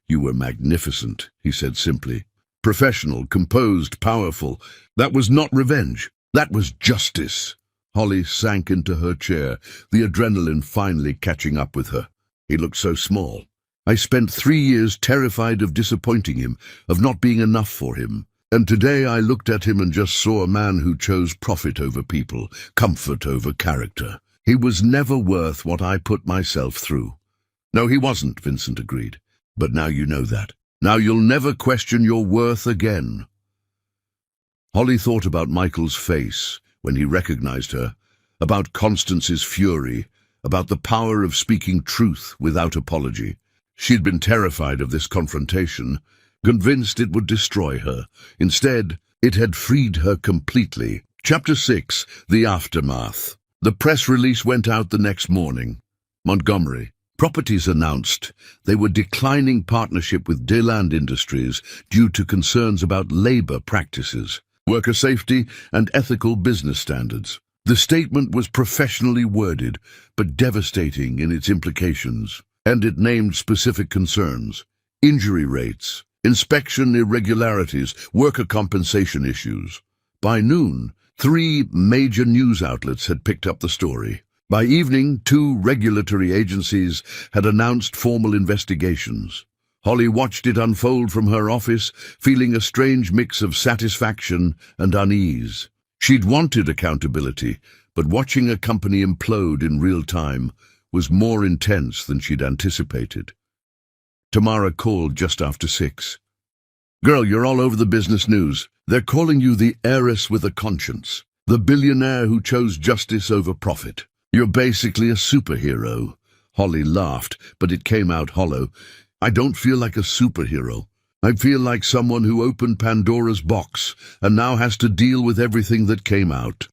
You were magnificent, he said simply. Professional, composed, powerful. That was not revenge. That was justice. Holly sank into her chair, the adrenaline finally catching up with her. He looked so small. I spent 3 years terrified of disappointing him, of not being enough for him. And today I looked at him and just saw a man who chose profit over people, comfort over character. He was never worth what I put myself through. No, he wasn't, Vincent agreed. But now you know that. Now you'll never question your worth again. Holly thought about Michael's face when he recognized her, about Constance's fury, about the power of speaking truth without apology. She'd been terrified of this confrontation, convinced it would destroy her. Instead, it had freed her completely. Chapter 6, The Aftermath. The press release went out the next morning. Montgomery Properties announced they were declining partnership with Deland Industries due to concerns about labor practices, worker safety, and ethical business standards. The statement was professionally worded, but devastating in its implications, and it named specific concerns: injury rates, inspection irregularities, worker compensation issues. By noon, 3 major news outlets had picked up the story. By evening, 2 regulatory agencies had announced formal investigations. Holly watched it unfold from her office, feeling a strange mix of satisfaction and unease. She'd wanted accountability, but watching a company implode in real time was more intense than she'd anticipated. Tamara called just after 6. "Girl, you're all over the business news. They're calling you the heiress with a conscience, the billionaire who chose justice over profit. You're basically a superhero." Holly laughed, but it came out hollow. "I don't feel like a superhero. I feel like someone who opened Pandora's box and now has to deal with everything that came out."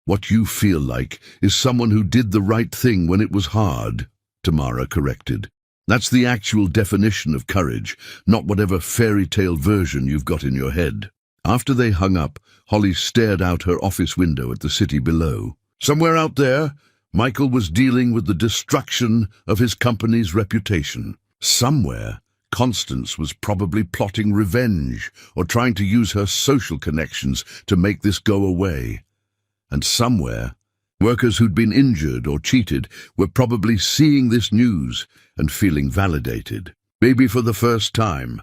"What you feel like is someone who did the right thing when it was hard," Tamara corrected. "That's the actual definition of courage, not whatever fairy tale version you've got in your head." After they hung up, Holly stared out her office window at the city below. Somewhere out there, Michael was dealing with the destruction of his company's reputation. Somewhere, Constance was probably plotting revenge or trying to use her social connections to make this go away. And somewhere, workers who'd been injured or cheated were probably seeing this news and feeling validated. Maybe for the first time.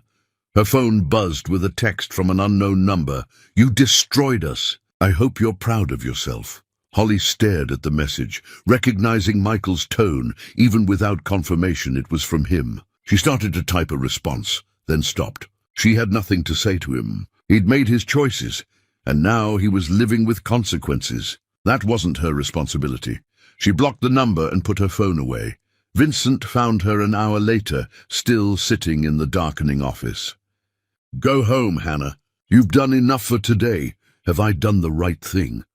Her phone buzzed with a text from an unknown number. "You destroyed us. I hope you're proud of yourself." Holly stared at the message, recognizing Michael's tone, even without confirmation it was from him. She started to type a response, then stopped. She had nothing to say to him. He'd made his choices, and now he was living with consequences. That wasn't her responsibility. She blocked the number and put her phone away. Vincent found her an hour later, still sitting in the darkening office. "Go home, Hannah. You've done enough for today. Have I done the right thing?"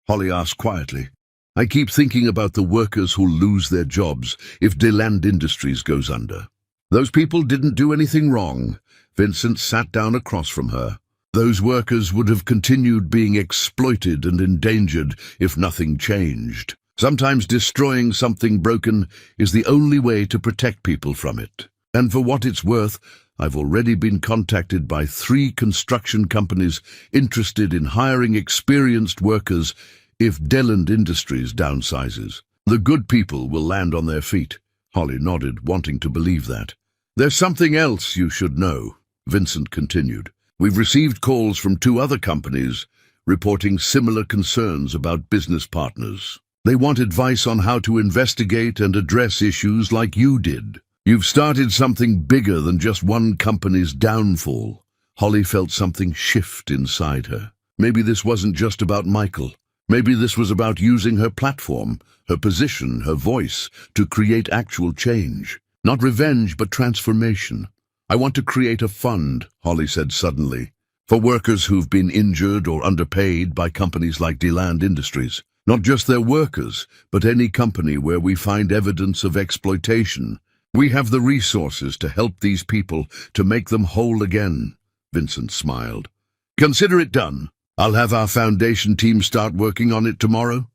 Holly asked quietly. "I keep thinking about the workers who'll lose their jobs if Deland Industries goes under." "Those people didn't do anything wrong." Vincent sat down across from her. "Those workers would have continued being exploited and endangered if nothing changed. Sometimes destroying something broken is the only way to protect people from it. And for what it's worth, I've already been contacted by 3 construction companies interested in hiring experienced workers if Deland Industries downsizes. The good people will land on their feet." Holly nodded, wanting to believe that. "There's something else you should know," Vincent continued. "We've received calls from 2 other companies reporting similar concerns about business partners. They want advice on how to investigate and address issues like you did. You've started something bigger than just one company's downfall." Holly felt something shift inside her. Maybe this wasn't just about Michael. Maybe this was about using her platform, her position, her voice, to create actual change. Not revenge, but transformation. "I want to create a fund," Holly said suddenly, "for workers who've been injured or underpaid by companies like Deland Industries. Not just their workers, but any company where we find evidence of exploitation. We have the resources to help these people, to make them whole again." Vincent smiled. "Consider it done. I'll have our foundation team start working on it tomorrow."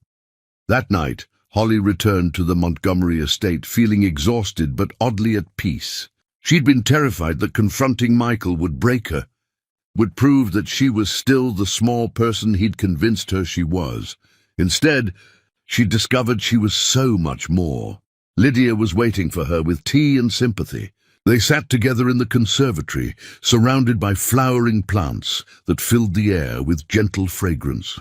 That night, Holly returned to the Montgomery estate feeling exhausted but oddly at peace. She'd been terrified that confronting Michael would break her, would prove that she was still the small person he'd convinced her she was. Instead, she discovered she was so much more. Lydia was waiting for her with tea and sympathy. They sat together in the conservatory, surrounded by flowering plants that filled the air with gentle fragrance.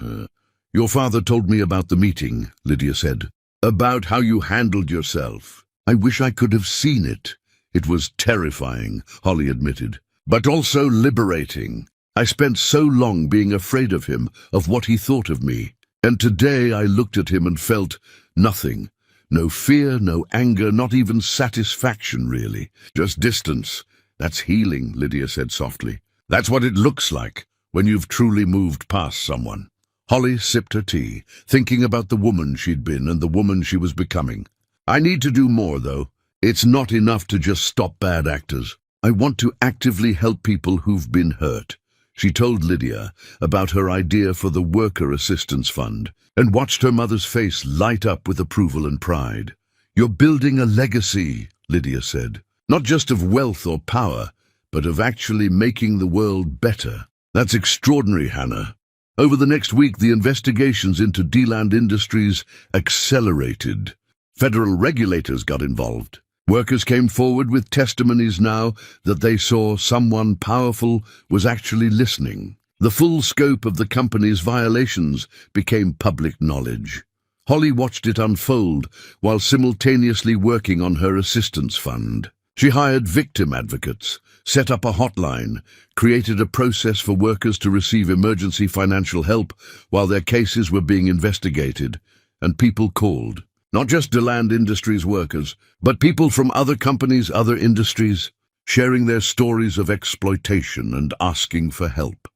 "Your father told me about the meeting," Lydia said. "About how you handled yourself. I wish I could have seen it." "It was terrifying," Holly admitted, "but also liberating. I spent so long being afraid of him, of what he thought of me. And today I looked at him and felt nothing. No fear, no anger, not even satisfaction, really. Just distance. That's healing," Lydia said softly. "That's what it looks like when you've truly moved past someone." Holly sipped her tea, thinking about the woman she'd been and the woman she was becoming. "I need to do more, though. It's not enough to just stop bad actors. I want to actively help people who've been hurt." She told Lydia about her idea for the Worker Assistance Fund and watched her mother's face light up with approval and pride. "You're building a legacy," Lydia said, "not just of wealth or power, but of actually making the world better." "That's extraordinary, Hannah. Over the next week, the investigations into Deland Industries accelerated. Federal regulators got involved. Workers came forward with testimonies now that they saw someone powerful was actually listening. The full scope of the company's violations became public knowledge. Holly watched it unfold while simultaneously working on her assistance fund. She hired victim advocates, set up a hotline, created a process for workers to receive emergency financial help while their cases were being investigated, and people called. Not just Deland Industries workers, but people from other companies, other industries, sharing their stories of exploitation and asking for help.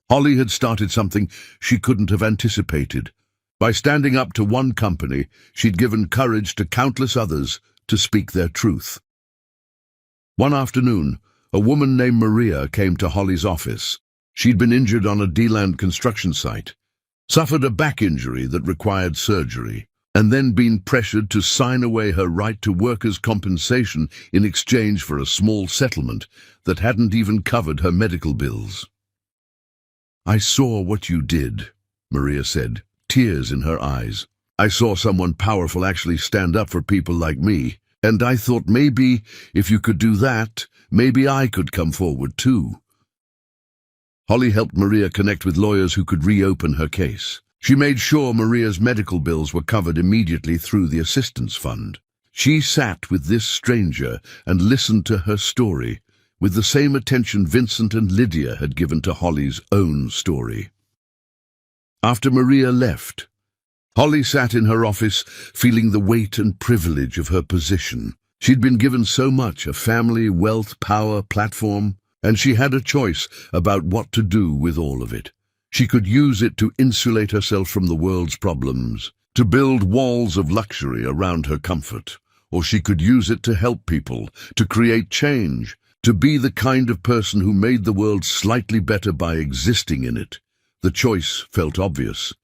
Holly had started something she couldn't have anticipated. By standing up to one company, she'd given courage to countless others to speak their truth. One afternoon, a woman named Maria came to Holly's office. She'd been injured on a Deland construction site, suffered a back injury that required surgery, and then been pressured to sign away her right to workers' compensation in exchange for a small settlement that hadn't even covered her medical bills. "I saw what you did," Maria said, tears in her eyes. "I saw someone powerful actually stand up for people like me, and I thought maybe if you could do that, maybe I could come forward too." Holly helped Maria connect with lawyers who could reopen her case. She made sure Maria's medical bills were covered immediately through the assistance fund. She sat with this stranger and listened to her story with the same attention Vincent and Lydia had given to Holly's own story. After Maria left, Holly sat in her office feeling the weight and privilege of her position. She'd been given so much, a family, wealth, power, platform, and she had a choice about what to do with all of it. She could use it to insulate herself from the world's problems, to build walls of luxury around her comfort, or she could use it to help people, to create change, to be the kind of person who made the world slightly better by existing in it. The choice felt obvious.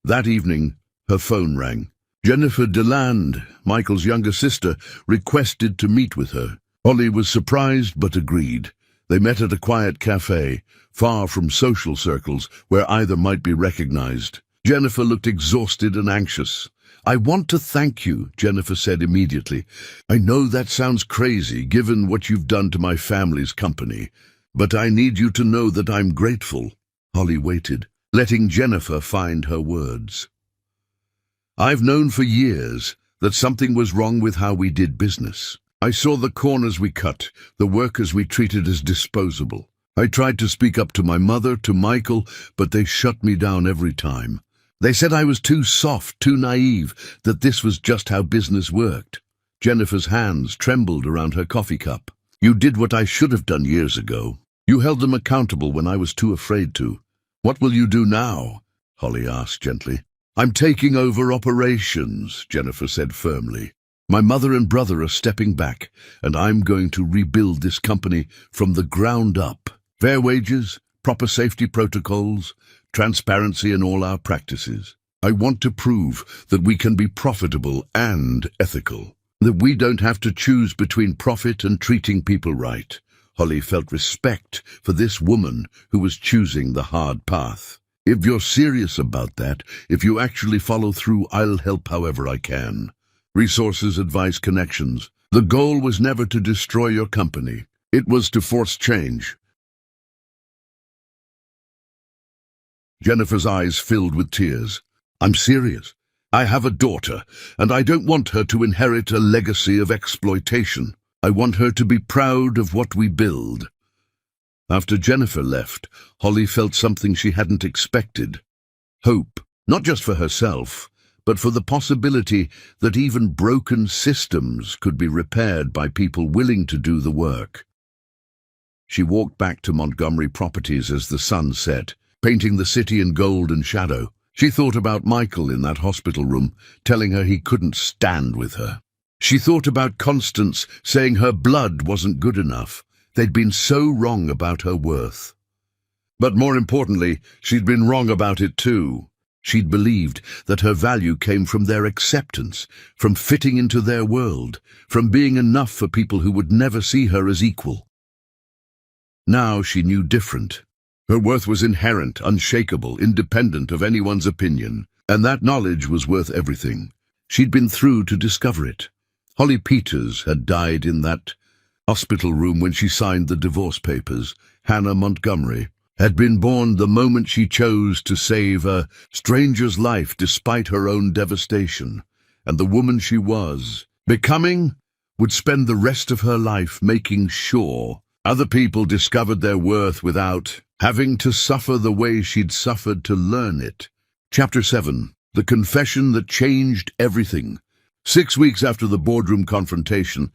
That evening, her phone rang. Jennifer Deland, Michael's younger sister, requested to meet with her. Holly was surprised but agreed. They met at a quiet cafe, far from social circles where either might be recognized. Jennifer looked exhausted and anxious. "I want to thank you," Jennifer said immediately. "I know that sounds crazy given what you've done to my family's company, but I need you to know that I'm grateful." Holly waited, letting Jennifer find her words. "I've known for years that something was wrong with how we did business. I saw the corners we cut, the workers we treated as disposable. I tried to speak up to my mother, to Michael, but they shut me down every time. They said I was too soft, too naive, that this was just how business worked." Jennifer's hands trembled around her coffee cup. "You did what I should have done years ago. You held them accountable when I was too afraid to. What will you do now?" Holly asked gently. "I'm taking over operations," Jennifer said firmly. "My mother and brother are stepping back, and I'm going to rebuild this company from the ground up. Fair wages, proper safety protocols, transparency in all our practices. I want to prove that we can be profitable and ethical, that we don't have to choose between profit and treating people right." Holly felt respect for this woman who was choosing the hard path. "If you're serious about that, if you actually follow through, I'll help however I can. Resources, advice, connections. The goal was never to destroy your company. It was to force change." Jennifer's eyes filled with tears. "I'm serious. I have a daughter, and I don't want her to inherit a legacy of exploitation. I want her to be proud of what we build." After Jennifer left, Holly felt something she hadn't expected. Hope, not just for herself, but for the possibility that even broken systems could be repaired by people willing to do the work. She walked back to Montgomery Properties as the sun set, painting the city in gold and shadow. She thought about Michael in that hospital room, telling her he couldn't stand with her. She thought about Constance saying her blood wasn't good enough. They'd been so wrong about her worth. But more importantly, she'd been wrong about it too. She'd believed that her value came from their acceptance, from fitting into their world, from being enough for people who would never see her as equal. Now she knew different. Her worth was inherent, unshakable, independent of anyone's opinion, and that knowledge was worth everything. She'd been through to discover it. Holly Peters had died in that hospital room when she signed the divorce papers. Hannah Montgomery had been born the moment she chose to save a stranger's life despite her own devastation, and the woman she was becoming would spend the rest of her life making sure other people discovered their worth without having to suffer the way she'd suffered to learn it. Chapter 7. The Confession That Changed Everything. 6 weeks after the boardroom confrontation,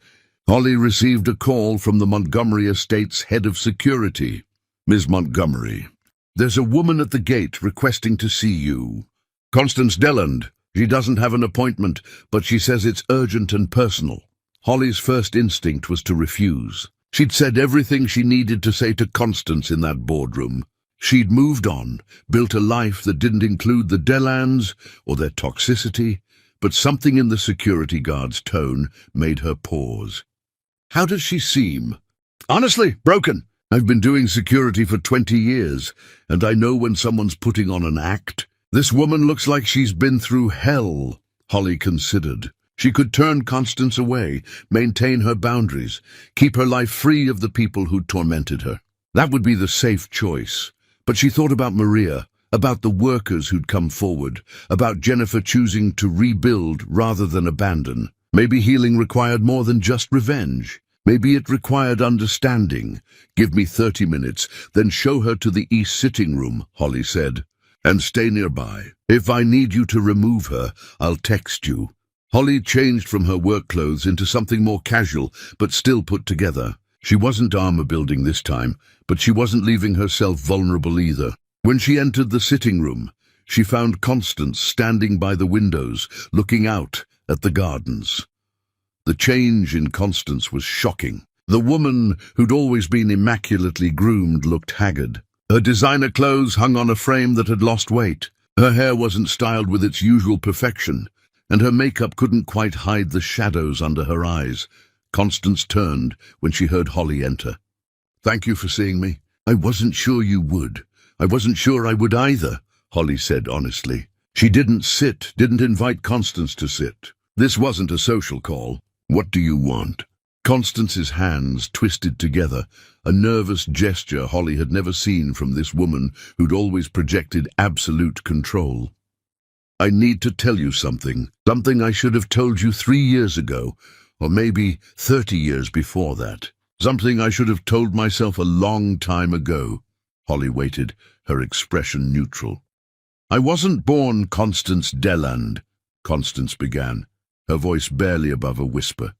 Holly received a call from the Montgomery estate's head of security. "Ms. Montgomery, there's a woman at the gate requesting to see you. Constance Deland. She doesn't have an appointment, but she says it's urgent and personal." Holly's first instinct was to refuse. She'd said everything she needed to say to Constance in that boardroom. She'd moved on, built a life that didn't include the Delands or their toxicity, but something in the security guard's tone made her pause. "How does she seem?" "Honestly, broken. I've been doing security for 20 years, and I know when someone's putting on an act. This woman looks like she's been through hell." Holly considered. She could turn Constance away, maintain her boundaries, keep her life free of the people who tormented her. That would be the safe choice. But she thought about Maria, about the workers who'd come forward, about Jennifer choosing to rebuild rather than abandon. Maybe healing required more than just revenge. Maybe it required understanding. "Give me 30 minutes, then show her to the East sitting room," Holly said, "and stay nearby. If I need you to remove her, I'll text you." Holly changed from her work clothes into something more casual, but still put together. She wasn't armor building this time, but she wasn't leaving herself vulnerable either. When she entered the sitting room, she found Constance standing by the windows, looking out at the gardens. The change in Constance was shocking. The woman who'd always been immaculately groomed looked haggard. Her designer clothes hung on a frame that had lost weight. Her hair wasn't styled with its usual perfection, and her makeup couldn't quite hide the shadows under her eyes. Constance turned when she heard Holly enter. "Thank you for seeing me. I wasn't sure you would. I wasn't sure I would either," Holly said honestly. She didn't invite Constance to sit. This wasn't a social call. "What do you want?" Constance's hands twisted together, a nervous gesture Holly had never seen from this woman who'd always projected absolute control. "I need to tell you something I should have told you 3 years ago, or maybe 30 years before that. Something I should have told myself a long time ago." Holly waited, her expression neutral. "I wasn't born Constance Deland," Constance began, her voice barely above a whisper.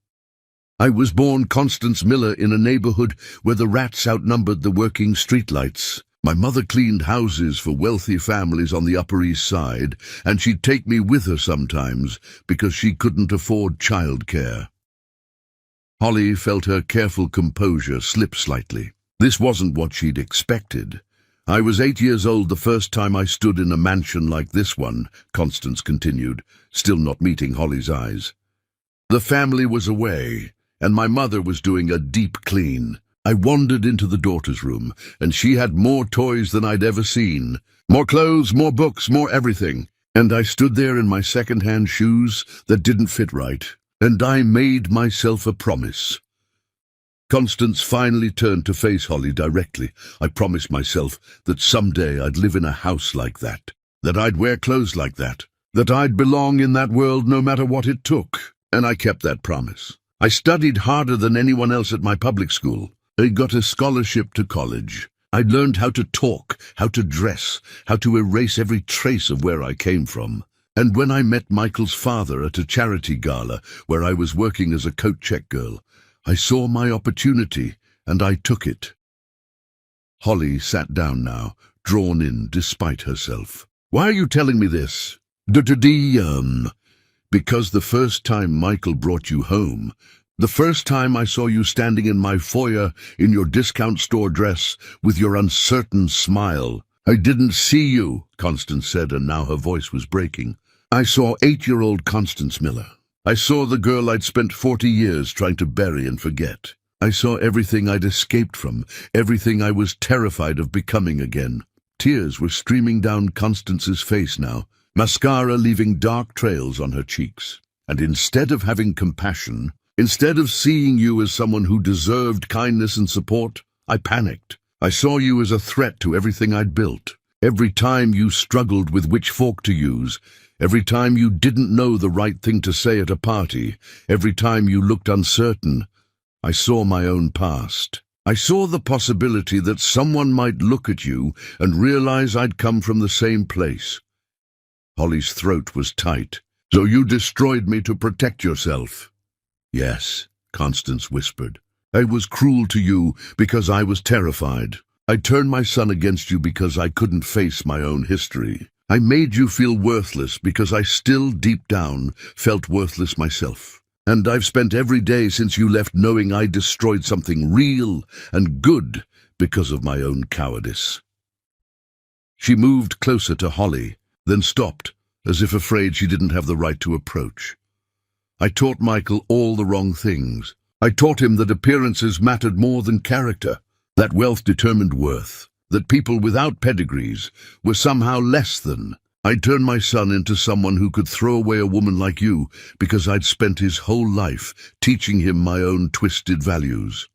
"I was born Constance Miller in a neighborhood where the rats outnumbered the working streetlights. My mother cleaned houses for wealthy families on the Upper East Side, and she'd take me with her sometimes because she couldn't afford childcare." Holly felt her careful composure slip slightly. This wasn't what she'd expected. "I was 8 years old the first time I stood in a mansion like this one," Constance continued, still not meeting Holly's eyes. "The family was away, and my mother was doing a deep clean. I wandered into the daughter's room, and she had more toys than I'd ever seen. More clothes, more books, more everything. And I stood there in my second-hand shoes that didn't fit right, and I made myself a promise." Constance finally turned to face Holly directly. "I promised myself that someday I'd live in a house like that I'd wear clothes like that I'd belong in that world no matter what it took. And I kept that promise. I studied harder than anyone else at my public school. I got a scholarship to college. I'd learned how to talk, how to dress, how to erase every trace of where I came from. And when I met Michael's father at a charity gala where I was working as a coat check girl, I saw my opportunity, and I took it." Holly sat down now, drawn in despite herself. "Why are you telling me this?" Because the first time Michael brought you home, the first time I saw you standing in my foyer in your discount store dress with your uncertain smile, I didn't see you," Constance said, and now her voice was breaking. "I saw 8-year-old Constance Miller. I saw the girl I'd spent 40 years trying to bury and forget. I saw everything I'd escaped from, everything I was terrified of becoming again. Tears were streaming down Constance's face now, mascara leaving dark trails on her cheeks. And instead of having compassion, instead of seeing you as someone who deserved kindness and support, I panicked. I saw you as a threat to everything I'd built. Every time you struggled with which fork to use, every time you didn't know the right thing to say at a party, every time you looked uncertain, I saw my own past. I saw the possibility that someone might look at you and realize I'd come from the same place. Holly's throat was tight. So you destroyed me to protect yourself? Yes, Constance whispered. I was cruel to you because I was terrified. I turned my son against you because I couldn't face my own history. I made you feel worthless because I still, deep down, felt worthless myself. And I've spent every day since you left knowing I destroyed something real and good because of my own cowardice. She moved closer to Holly, then stopped, as if afraid she didn't have the right to approach. I taught Michael all the wrong things. I taught him that appearances mattered more than character, that wealth determined worth, that people without pedigrees were somehow less than. I turned my son into someone who could throw away a woman like you because I'd spent his whole life teaching him my own twisted values.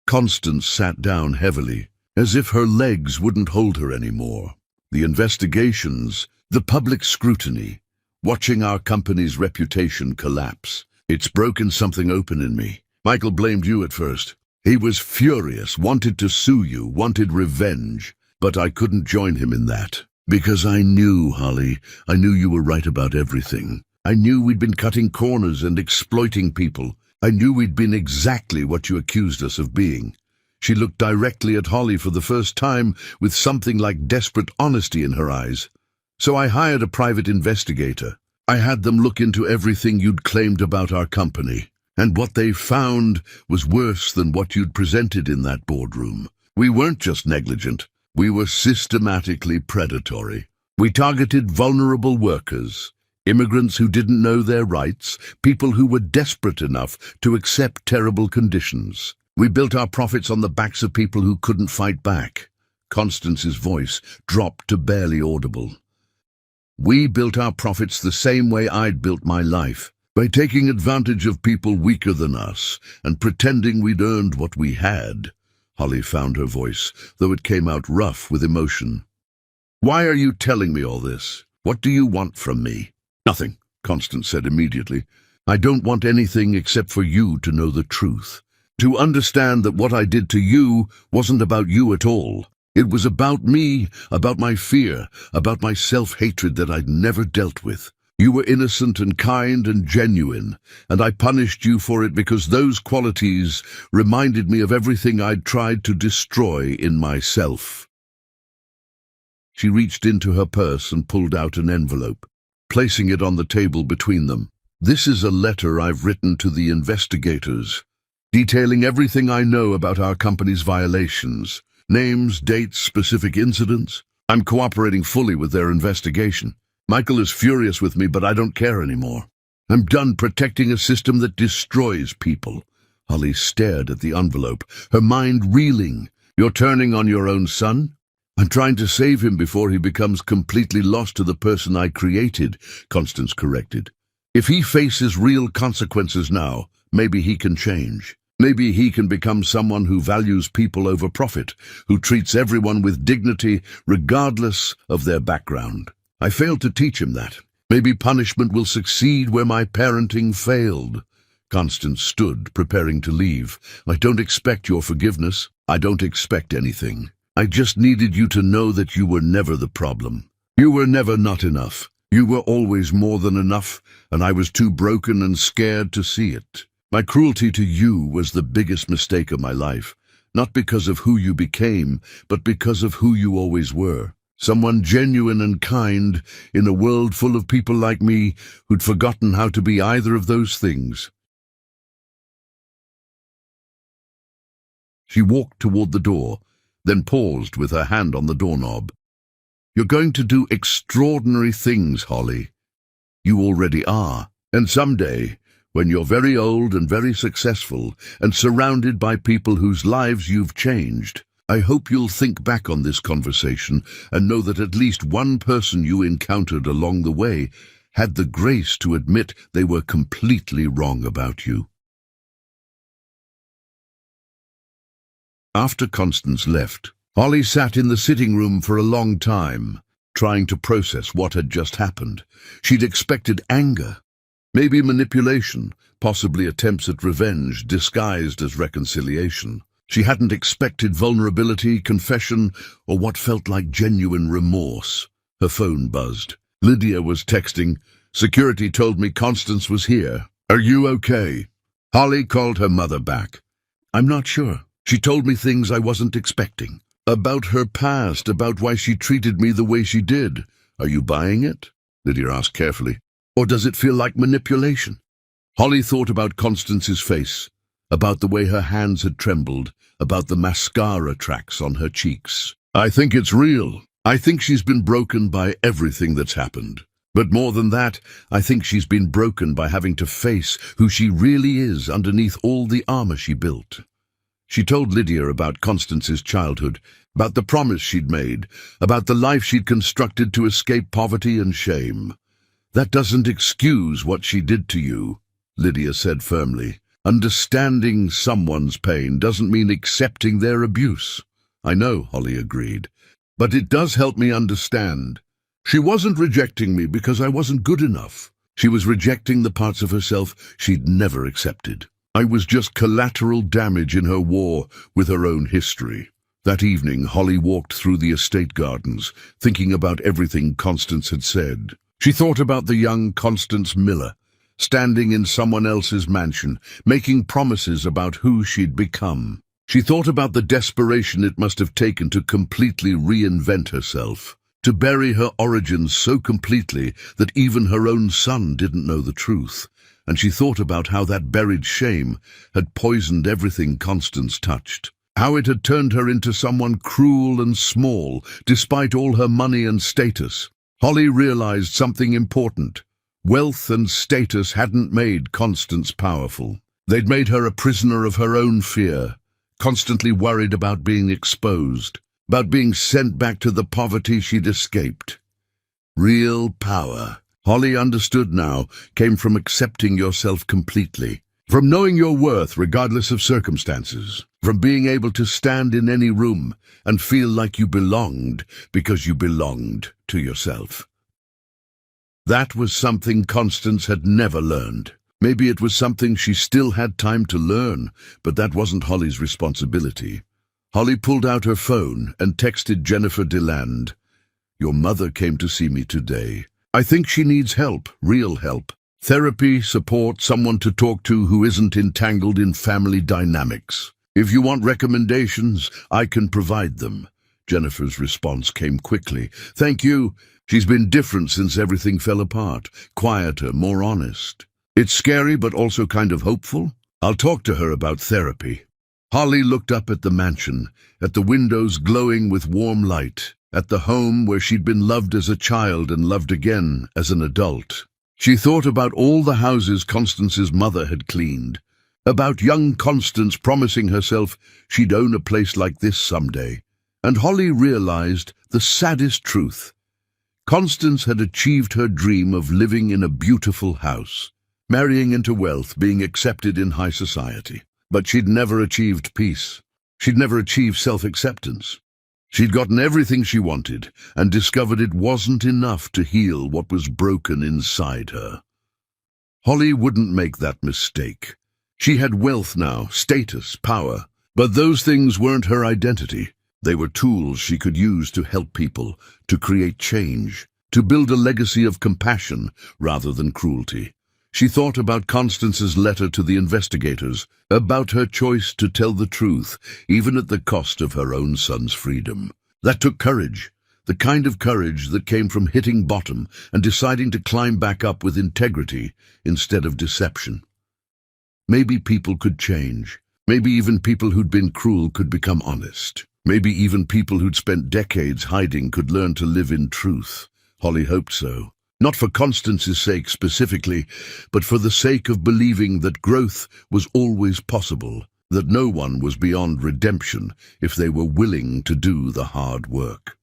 Constance sat down heavily, as if her legs wouldn't hold her anymore. The investigations, the public scrutiny, watching our company's reputation collapse. It's broken something open in me. Michael blamed you at first. He was furious, wanted to sue you, wanted revenge, but I couldn't join him in that. Because I knew, Holly, I knew you were right about everything. I knew we'd been cutting corners and exploiting people. I knew we'd been exactly what you accused us of being. She looked directly at Holly for the first time with something like desperate honesty in her eyes. So I hired a private investigator. I had them look into everything you'd claimed about our company. And what they found was worse than what you'd presented in that boardroom. We weren't just negligent. We were systematically predatory. We targeted vulnerable workers, immigrants who didn't know their rights, people who were desperate enough to accept terrible conditions. We built our profits on the backs of people who couldn't fight back. Constance's voice dropped to barely audible. We built our profits the same way I'd built my life, by taking advantage of people weaker than us and pretending we'd earned what we had. Holly found her voice, though it came out rough with emotion. Why are you telling me all this? What do you want from me? Nothing, Constance said immediately. I don't want anything except for you to know the truth. To understand that what I did to you wasn't about you at all. It was about me, about my fear, about my self-hatred that I'd never dealt with. You were innocent and kind and genuine, and I punished you for it because those qualities reminded me of everything I'd tried to destroy in myself. She reached into her purse and pulled out an envelope, placing it on the table between them. This is a letter I've written to the investigators, detailing everything I know about our company's violations, names, dates, specific incidents. I'm cooperating fully with their investigation. Michael is furious with me, but I don't care anymore. I'm done protecting a system that destroys people. Holly stared at the envelope, her mind reeling. You're turning on your own son? I'm trying to save him before he becomes completely lost to the person I created, Constance corrected. If he faces real consequences now, maybe he can change. Maybe he can become someone who values people over profit, who treats everyone with dignity regardless of their background. I failed to teach him that. Maybe punishment will succeed where my parenting failed. Constance stood, preparing to leave. I don't expect your forgiveness. I don't expect anything. I just needed you to know that you were never the problem. You were never not enough. You were always more than enough, and I was too broken and scared to see it. My cruelty to you was the biggest mistake of my life, not because of who you became, but because of who you always were. Someone genuine and kind in a world full of people like me who'd forgotten how to be either of those things. She walked toward the door, then paused with her hand on the doorknob. You're going to do extraordinary things, Holly. You already are, and someday, When you're very old and very successful and surrounded by people whose lives you've changed, I hope you'll think back on this conversation and know that at least one person you encountered along the way had the grace to admit they were completely wrong about you. After Constance left, Holly sat in the sitting room for a long time, trying to process what had just happened. She'd expected anger, maybe manipulation, possibly attempts at revenge disguised as reconciliation. She hadn't expected vulnerability, confession, or what felt like genuine remorse. Her phone buzzed. Lydia was texting, "Security told me Constance was here. Are you okay?" Holly called her mother back. "I'm not sure. She told me things I wasn't expecting. About her past, about why she treated me the way she did. Are you buying it?" Lydia asked carefully. "Or does it feel like manipulation?" Holly thought about Constance's face, about the way her hands had trembled, about the mascara tracks on her cheeks. "I think it's real. I think she's been broken by everything that's happened. But more than that, I think she's been broken by having to face who she really is underneath all the armor she built." She told Lydia about Constance's childhood, about the promise she'd made, about the life she'd constructed to escape poverty and shame. "That doesn't excuse what she did to you," Lydia said firmly. "Understanding someone's pain doesn't mean accepting their abuse." "I know," Holly agreed, "but it does help me understand. She wasn't rejecting me because I wasn't good enough. She was rejecting the parts of herself she'd never accepted. I was just collateral damage in her war with her own history." That evening, Holly walked through the estate gardens, thinking about everything Constance had said. She thought about the young Constance Miller, standing in someone else's mansion, making promises about who she'd become. She thought about the desperation it must have taken to completely reinvent herself, to bury her origins so completely that even her own son didn't know the truth. And she thought about how that buried shame had poisoned everything Constance touched, how it had turned her into someone cruel and small, despite all her money and status. Holly realized something important. Wealth and status hadn't made Constance powerful. They'd made her a prisoner of her own fear, constantly worried about being exposed, about being sent back to the poverty she'd escaped. Real power, Holly understood now, came from accepting yourself completely, from knowing your worth regardless of circumstances, from being able to stand in any room and feel like you belonged because you belonged to yourself. That was something Constance had never learned. Maybe it was something she still had time to learn, but that wasn't Holly's responsibility. Holly pulled out her phone and texted Jennifer DeLand. "Your mother came to see me today. I think she needs help, real help. Therapy, support, someone to talk to who isn't entangled in family dynamics. If you want recommendations, I can provide them." Jennifer's response came quickly. "Thank you. She's been different since everything fell apart. Quieter, more honest. It's scary but also kind of hopeful. I'll talk to her about therapy." Holly looked up at the mansion, at the windows glowing with warm light, at the home where she'd been loved as a child and loved again as an adult. She thought about all the houses Constance's mother had cleaned, about young Constance promising herself she'd own a place like this someday. And Holly realized the saddest truth. Constance had achieved her dream of living in a beautiful house, marrying into wealth, being accepted in high society. But she'd never achieved peace. She'd never achieved self-acceptance. She'd gotten everything she wanted and discovered it wasn't enough to heal what was broken inside her. Holly wouldn't make that mistake. She had wealth now, status, power, but those things weren't her identity. They were tools she could use to help people, to create change, to build a legacy of compassion rather than cruelty. She thought about Constance's letter to the investigators, about her choice to tell the truth, even at the cost of her own son's freedom. That took courage, the kind of courage that came from hitting bottom and deciding to climb back up with integrity instead of deception. Maybe people could change. Maybe even people who'd been cruel could become honest. Maybe even people who'd spent decades hiding could learn to live in truth. Holly hoped so. Not for Constance's sake specifically, but for the sake of believing that growth was always possible, that no one was beyond redemption if they were willing to do the hard work.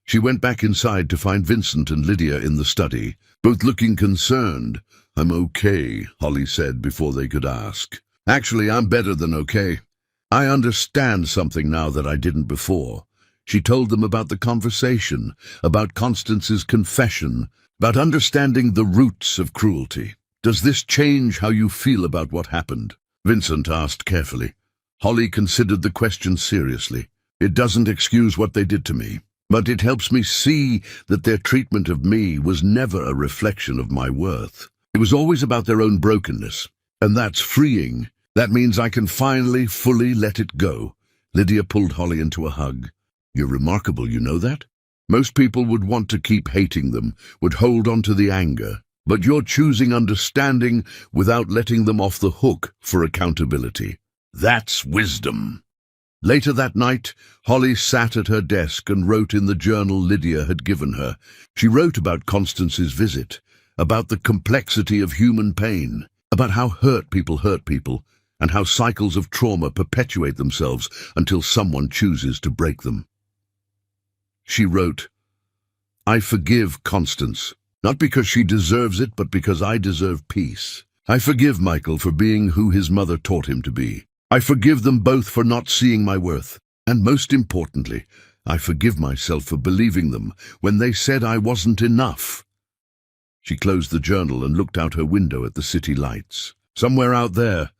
She went back inside to find Vincent and Lydia in the study, both looking concerned. "I'm okay," Holly said before they could ask. "Actually, I'm better than okay. I understand something now that I didn't before." She told them about the conversation, about Constance's confession, about understanding the roots of cruelty. "Does this change how you feel about what happened?" Vincent asked carefully. Holly considered the question seriously. "It doesn't excuse what they did to me, but it helps me see that their treatment of me was never a reflection of my worth. It was always about their own brokenness, and that's freeing. That means I can finally, fully let it go." Lydia pulled Holly into a hug. "You're remarkable, you know that? Most people would want to keep hating them, would hold on to the anger, but you're choosing understanding without letting them off the hook for accountability. That's wisdom." Later that night, Holly sat at her desk and wrote in the journal Lydia had given her. She wrote about Constance's visit, about the complexity of human pain, about how hurt people, and how cycles of trauma perpetuate themselves until someone chooses to break them. She wrote, "I forgive Constance, not because she deserves it, but because I deserve peace. I forgive Michael for being who his mother taught him to be. I forgive them both for not seeing my worth. And most importantly, I forgive myself for believing them when they said I wasn't enough." She closed the journal and looked out her window at the city lights. Somewhere out there,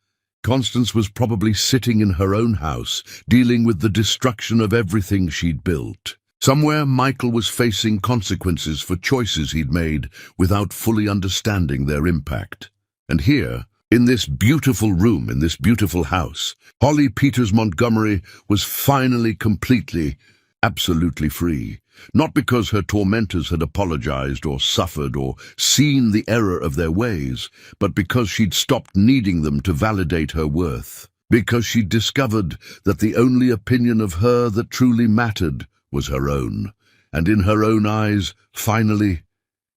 Constance was probably sitting in her own house, dealing with the destruction of everything she'd built. Somewhere Michael was facing consequences for choices he'd made without fully understanding their impact. And here, in this beautiful room, in this beautiful house, Holly Peters Montgomery was finally completely, absolutely free. Not because her tormentors had apologized or suffered or seen the error of their ways, but because she'd stopped needing them to validate her worth. Because she'd discovered that the only opinion of her that truly mattered was her own. And in her own eyes, finally,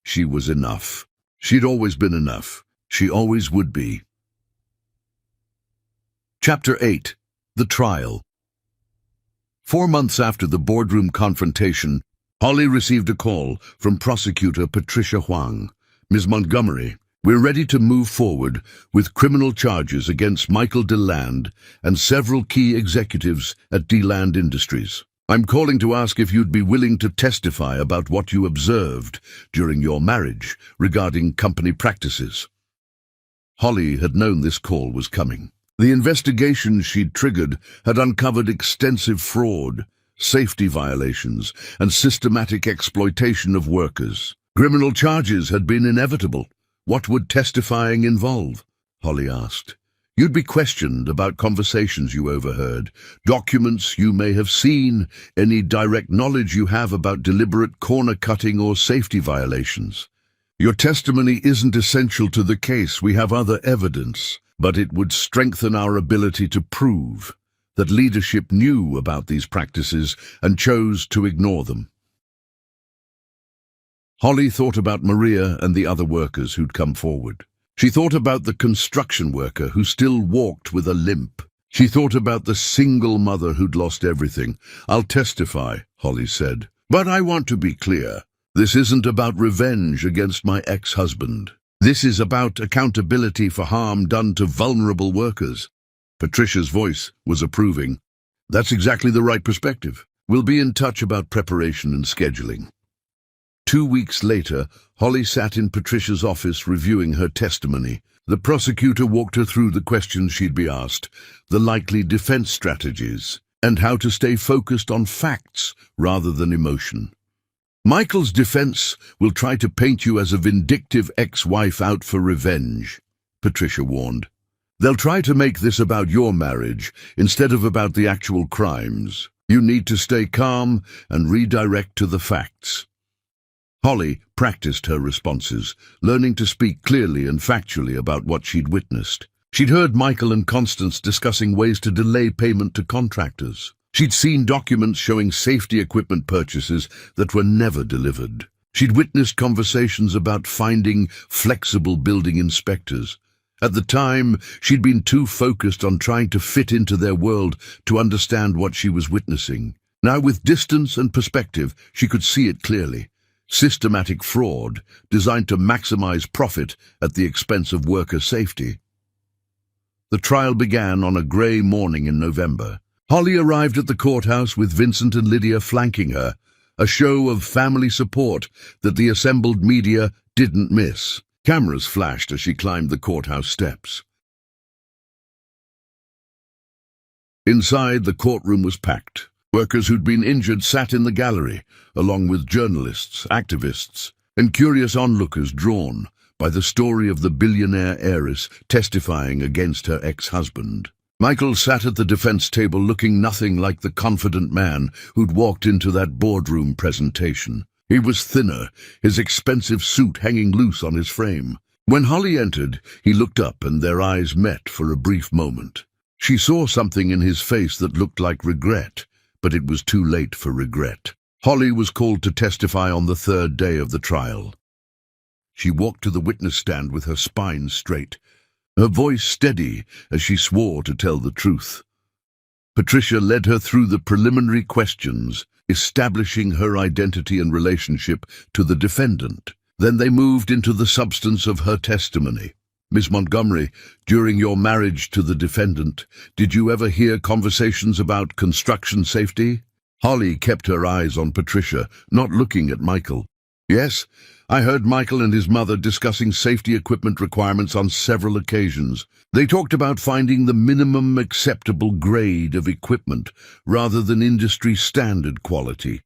she was enough. She'd always been enough. She always would be. Chapter 8. The Trial. 4 months after the boardroom confrontation, Holly received a call from prosecutor Patricia Huang. "Ms. Montgomery, we're ready to move forward with criminal charges against Michael DeLand and several key executives at DeLand Industries. I'm calling to ask if you'd be willing to testify about what you observed during your marriage regarding company practices." Holly had known this call was coming. The investigation she'd triggered had uncovered extensive fraud, safety violations, and systematic exploitation of workers. Criminal charges had been inevitable. "What would testifying involve?" Holly asked. "You'd be questioned about conversations you overheard, documents you may have seen, any direct knowledge you have about deliberate corner-cutting or safety violations. Your testimony isn't essential to the case. We have other evidence, but it would strengthen our ability to prove that leadership knew about these practices and chose to ignore them." Holly thought about Maria and the other workers who'd come forward. She thought about the construction worker who still walked with a limp. She thought about the single mother who'd lost everything. "I'll testify," Holly said. "But I want to be clear. This isn't about revenge against my ex-husband. This is about accountability for harm done to vulnerable workers." Patricia's voice was approving. "That's exactly the right perspective. We'll be in touch about preparation and scheduling." 2 weeks later, Holly sat in Patricia's office reviewing her testimony. The prosecutor walked her through the questions she'd be asked, the likely defense strategies, and how to stay focused on facts rather than emotion. "Michael's defense will try to paint you as a vindictive ex-wife out for revenge," Patricia warned. "They'll try to make this about your marriage instead of about the actual crimes. You need to stay calm and redirect to the facts." Holly practiced her responses, learning to speak clearly and factually about what she'd witnessed. She'd heard Michael and Constance discussing ways to delay payment to contractors. She'd seen documents showing safety equipment purchases that were never delivered. She'd witnessed conversations about finding flexible building inspectors. At the time, she'd been too focused on trying to fit into their world to understand what she was witnessing. Now, with distance and perspective, she could see it clearly. Systematic fraud designed to maximize profit at the expense of worker safety. The trial began on a grey morning in November. Holly arrived at the courthouse with Vincent and Lydia flanking her, a show of family support that the assembled media didn't miss. Cameras flashed as she climbed the courthouse steps. Inside, the courtroom was packed. Workers who'd been injured sat in the gallery, along with journalists, activists, and curious onlookers drawn by the story of the billionaire heiress testifying against her ex-husband. Michael sat at the defense table looking nothing like the confident man who'd walked into that boardroom presentation. He was thinner, his expensive suit hanging loose on his frame. When Holly entered, he looked up and their eyes met for a brief moment. She saw something in his face that looked like regret, but it was too late for regret. Holly was called to testify on the third day of the trial. She walked to the witness stand with her spine straight, her voice steady as she swore to tell the truth. Patricia led her through the preliminary questions, establishing her identity and relationship to the defendant. Then they moved into the substance of her testimony. Miss Montgomery, during your marriage to the defendant, did you ever hear conversations about construction safety? Holly kept her eyes on Patricia, not looking at Michael. Yes, I heard Michael and his mother discussing safety equipment requirements on several occasions. They talked about finding the minimum acceptable grade of equipment rather than industry standard quality.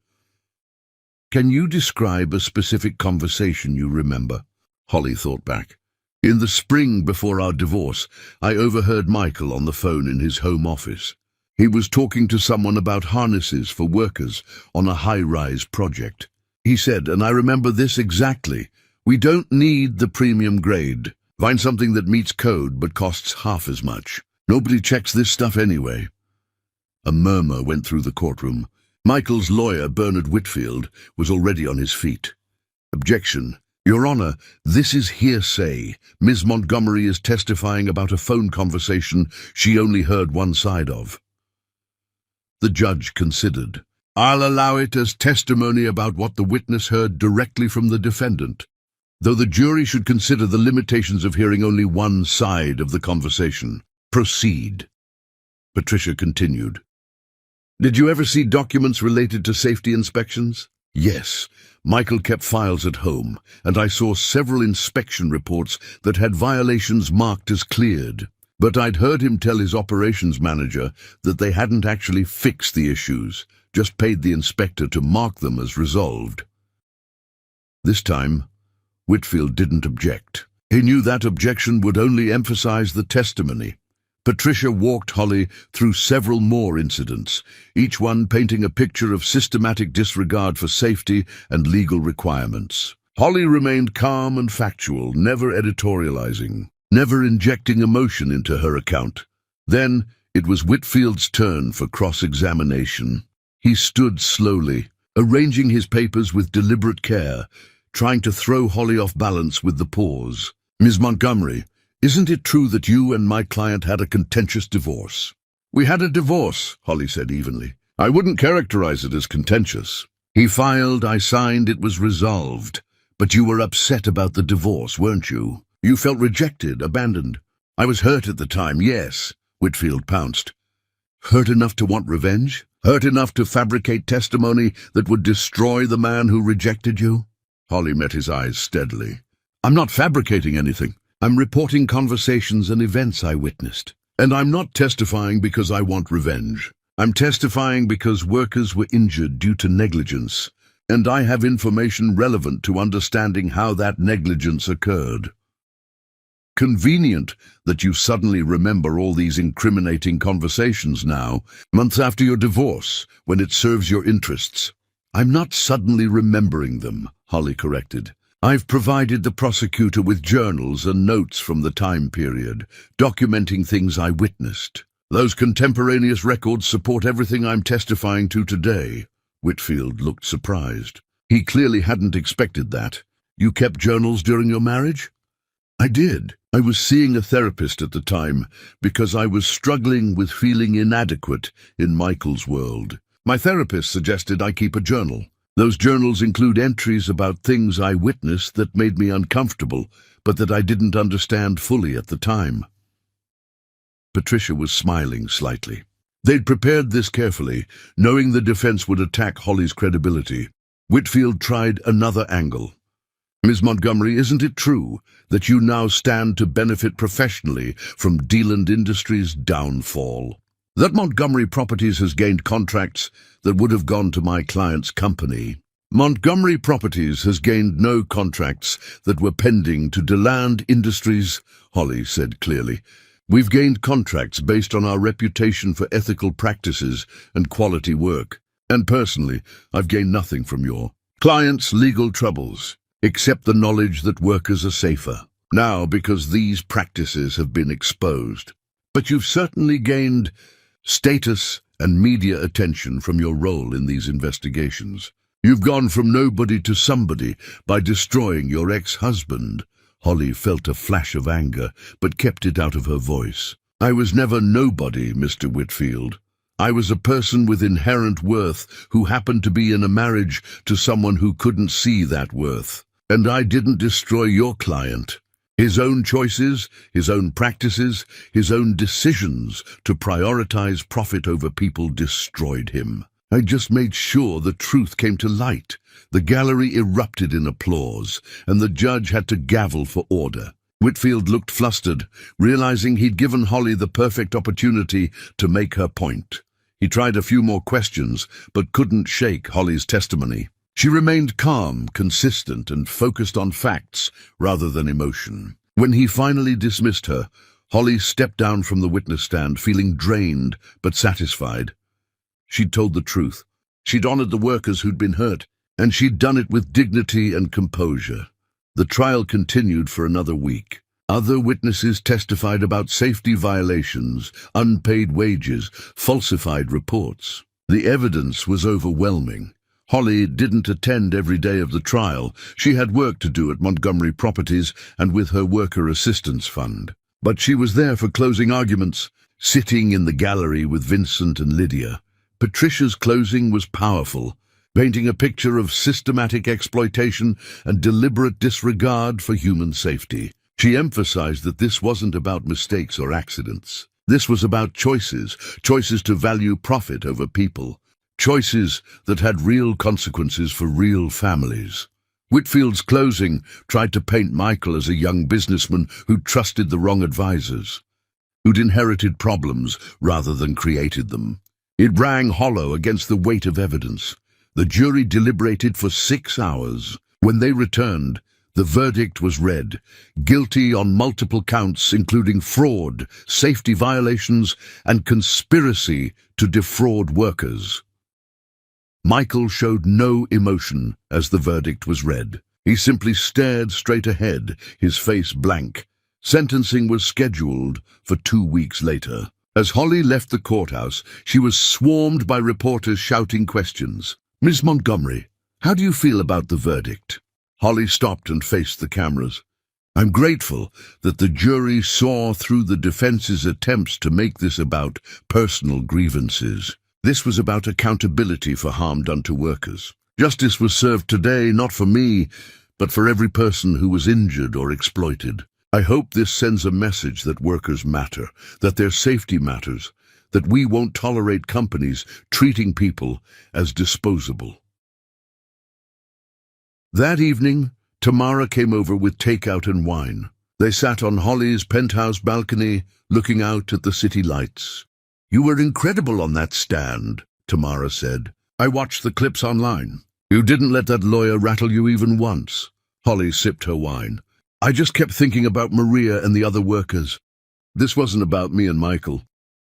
Can you describe a specific conversation you remember? Holly thought back. In the spring before our divorce, I overheard Michael on the phone in his home office. He was talking to someone about harnesses for workers on a high-rise project. He said, and I remember this exactly, we don't need the premium grade. Find something that meets code but costs half as much. Nobody checks this stuff anyway. A murmur went through the courtroom. Michael's lawyer, Bernard Whitfield, was already on his feet. Objection. Your Honor, this is hearsay. Ms. Montgomery is testifying about a phone conversation she only heard one side of. The judge considered. I'll allow it as testimony about what the witness heard directly from the defendant, though the jury should consider the limitations of hearing only one side of the conversation. Proceed. Patricia continued. Did you ever see documents related to safety inspections? Yes. Michael kept files at home, and I saw several inspection reports that had violations marked as cleared. But I'd heard him tell his operations manager that they hadn't actually fixed the issues, just paid the inspector to mark them as resolved. This time, Whitfield didn't object. He knew that objection would only emphasize the testimony. Patricia walked Holly through several more incidents, each one painting a picture of systematic disregard for safety and legal requirements. Holly remained calm and factual, never editorializing, never injecting emotion into her account. Then it was Whitfield's turn for cross-examination. He stood slowly, arranging his papers with deliberate care, trying to throw Holly off balance with the pause. Ms. Montgomery, isn't it true that you and my client had a contentious divorce? We had a divorce, Holly said evenly. I wouldn't characterize it as contentious. He filed, I signed, it was resolved. But you were upset about the divorce, weren't you? You felt rejected, abandoned. I was hurt at the time, yes, Whitfield pounced. Hurt enough to want revenge? Hurt enough to fabricate testimony that would destroy the man who rejected you? Holly met his eyes steadily. I'm not fabricating anything. I'm reporting conversations and events I witnessed. And I'm not testifying because I want revenge. I'm testifying because workers were injured due to negligence, and I have information relevant to understanding how that negligence occurred. Convenient that you suddenly remember all these incriminating conversations now, months after your divorce, when it serves your interests. I'm not suddenly remembering them, Holly corrected. I've provided the prosecutor with journals and notes from the time period, documenting things I witnessed. Those contemporaneous records support everything I'm testifying to today. Whitfield looked surprised. He clearly hadn't expected that. You kept journals during your marriage? I did. I was seeing a therapist at the time because I was struggling with feeling inadequate in Michael's world. My therapist suggested I keep a journal. Those journals include entries about things I witnessed that made me uncomfortable, but that I didn't understand fully at the time. Patricia was smiling slightly. They'd prepared this carefully, knowing the defense would attack Holly's credibility. Whitfield tried another angle. Ms. Montgomery, isn't it true that you now stand to benefit professionally from Dealand Industries' downfall? That Montgomery Properties has gained contracts that would have gone to my client's company. Montgomery Properties has gained no contracts that were pending to Dealand Industries, Holly said clearly. We've gained contracts based on our reputation for ethical practices and quality work. And personally, I've gained nothing from your client's legal troubles, except the knowledge that workers are safer now because these practices have been exposed. But you've certainly gained status and media attention from your role in these investigations. You've gone from nobody to somebody by destroying your ex-husband. Holly felt a flash of anger, but kept it out of her voice. I was never nobody, Mr. Whitfield. I was a person with inherent worth who happened to be in a marriage to someone who couldn't see that worth. And I didn't destroy your client. His own choices, his own practices, his own decisions to prioritize profit over people destroyed him. I just made sure the truth came to light. The gallery erupted in applause, and the judge had to gavel for order. Whitfield looked flustered, realizing he'd given Holly the perfect opportunity to make her point. He tried a few more questions, but couldn't shake Holly's testimony. She remained calm, consistent, and focused on facts rather than emotion. When he finally dismissed her, Holly stepped down from the witness stand, feeling drained but satisfied. She'd told the truth. She'd honored the workers who'd been hurt, and she'd done it with dignity and composure. The trial continued for another week. Other witnesses testified about safety violations, unpaid wages, falsified reports. The evidence was overwhelming. Holly didn't attend every day of the trial. She had work to do at Montgomery Properties and with her worker assistance fund. But she was there for closing arguments, sitting in the gallery with Vincent and Lydia. Patricia's closing was powerful, painting a picture of systematic exploitation and deliberate disregard for human safety. She emphasized that this wasn't about mistakes or accidents. This was about choices to value profit over people. Choices that had real consequences for real families. Whitfield's closing tried to paint Michael as a young businessman who'd trusted the wrong advisors, who'd inherited problems rather than created them. It rang hollow against the weight of evidence. The jury deliberated for 6 hours. When they returned, the verdict was read, guilty on multiple counts including fraud, safety violations, and conspiracy to defraud workers. Michael showed no emotion as the verdict was read. He simply stared straight ahead, his face blank. Sentencing was scheduled for 2 weeks later. As Holly left the courthouse, she was swarmed by reporters shouting questions. Ms. Montgomery, how do you feel about the verdict? Holly stopped and faced the cameras. I'm grateful that the jury saw through the defense's attempts to make this about personal grievances. This was about accountability for harm done to workers. Justice was served today, not for me, but for every person who was injured or exploited. I hope this sends a message that workers matter, that their safety matters, that we won't tolerate companies treating people as disposable. That evening, Tamara came over with takeout and wine. They sat on Holly's penthouse balcony, looking out at the city lights. You were incredible on that stand, Tamara said. I watched the clips online. You didn't let that lawyer rattle you even once. Holly sipped her wine. I just kept thinking about Maria and the other workers. This wasn't about me and Michael.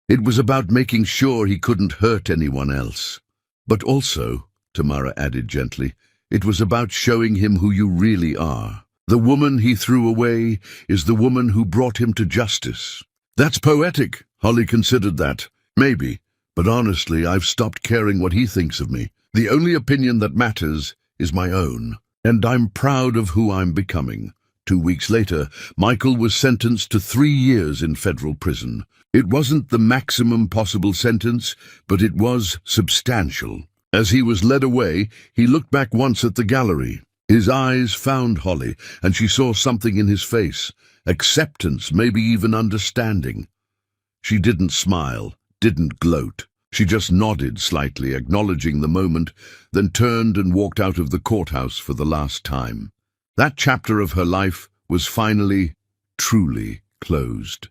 It was about making sure he couldn't hurt anyone else. But also, Tamara added gently, it was about showing him who you really are. The woman he threw away is the woman who brought him to justice. That's poetic. Holly considered that. Maybe, but honestly, I've stopped caring what he thinks of me. The only opinion that matters is my own, and I'm proud of who I'm becoming." 2 weeks later, Michael was sentenced to 3 years in federal prison. It wasn't the maximum possible sentence, but it was substantial. As he was led away, he looked back once at the gallery. His eyes found Holly, and she saw something in his face. Acceptance, maybe even understanding. She didn't smile, didn't gloat. She just nodded slightly, acknowledging the moment, then turned and walked out of the courthouse for the last time. That chapter of her life was finally, truly closed.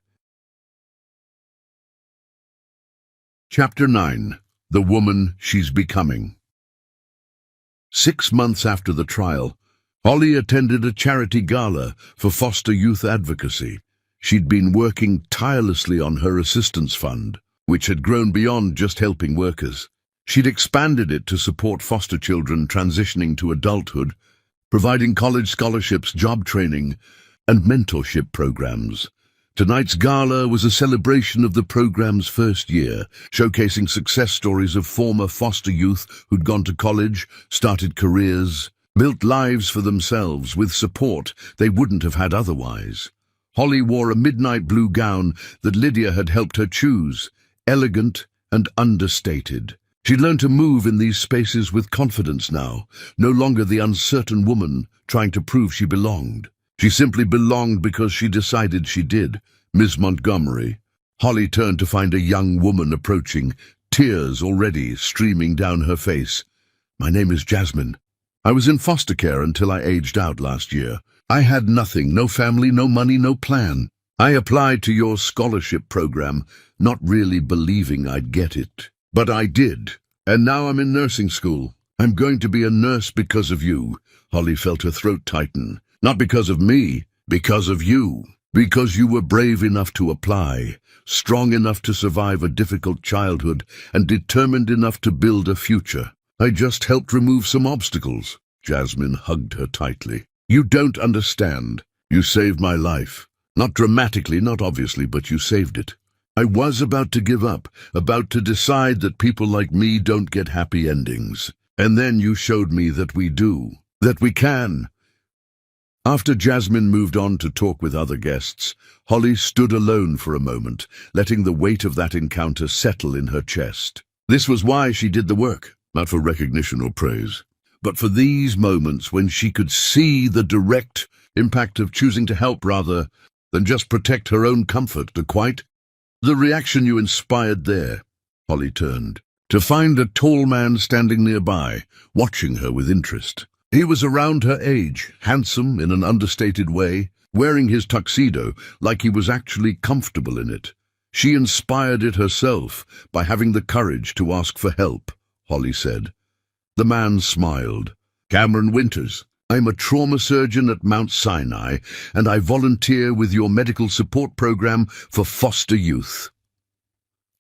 Chapter 9. The Woman She's Becoming. 6 months after the trial, Holly attended a charity gala for foster youth advocacy. She'd been working tirelessly on her assistance fund, which had grown beyond just helping workers. She'd expanded it to support foster children transitioning to adulthood, providing college scholarships, job training, and mentorship programs. Tonight's gala was a celebration of the program's first year, showcasing success stories of former foster youth who'd gone to college, started careers, built lives for themselves with support they wouldn't have had otherwise. Holly wore a midnight blue gown that Lydia had helped her choose, elegant and understated. She'd learned to move in these spaces with confidence now, no longer the uncertain woman trying to prove she belonged. She simply belonged because she decided she did. "Miss Montgomery." Holly turned to find a young woman approaching, tears already streaming down her face. "My name is Jasmine. I was in foster care until I aged out last year. I had nothing, no family, no money, no plan. I applied to your scholarship program, not really believing I'd get it. But I did, and now I'm in nursing school. I'm going to be a nurse because of you." Holly felt her throat tighten. "Not because of me, because of you. Because you were brave enough to apply, strong enough to survive a difficult childhood, and determined enough to build a future. I just helped remove some obstacles." Jasmine hugged her tightly. "You don't understand. You saved my life. Not dramatically, not obviously, but you saved it. I was about to give up, about to decide that people like me don't get happy endings. And then you showed me that we do, that we can." After Jasmine moved on to talk with other guests, Holly stood alone for a moment, letting the weight of that encounter settle in her chest. This was why she did the work, not for recognition or praise, but for these moments when she could see the direct impact of choosing to help rather than just protect her own comfort. The reaction you inspired there. Holly turned, to find a tall man standing nearby, watching her with interest. He was around her age, handsome in an understated way, wearing his tuxedo like he was actually comfortable in it. She inspired it herself by having the courage to ask for help, Holly said. The man smiled. "Cameron Winters. I'm a trauma surgeon at Mount Sinai, and I volunteer with your medical support program for foster youth."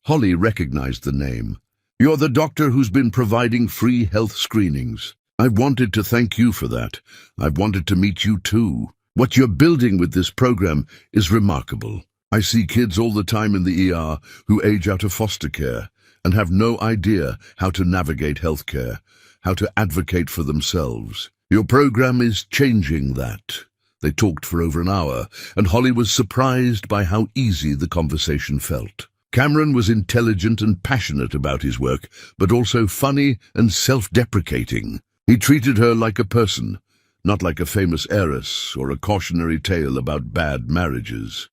Holly recognized the name. "You're the doctor who's been providing free health screenings. I've wanted to thank you for that. I've wanted to meet you too. What you're building with this program is remarkable. I see kids all the time in the ER who age out of foster care and have no idea how to navigate healthcare, how to advocate for themselves. Your program is changing that." They talked for over an hour, and Holly was surprised by how easy the conversation felt. Cameron was intelligent and passionate about his work, but also funny and self-deprecating. He treated her like a person, not like a famous heiress or a cautionary tale about bad marriages.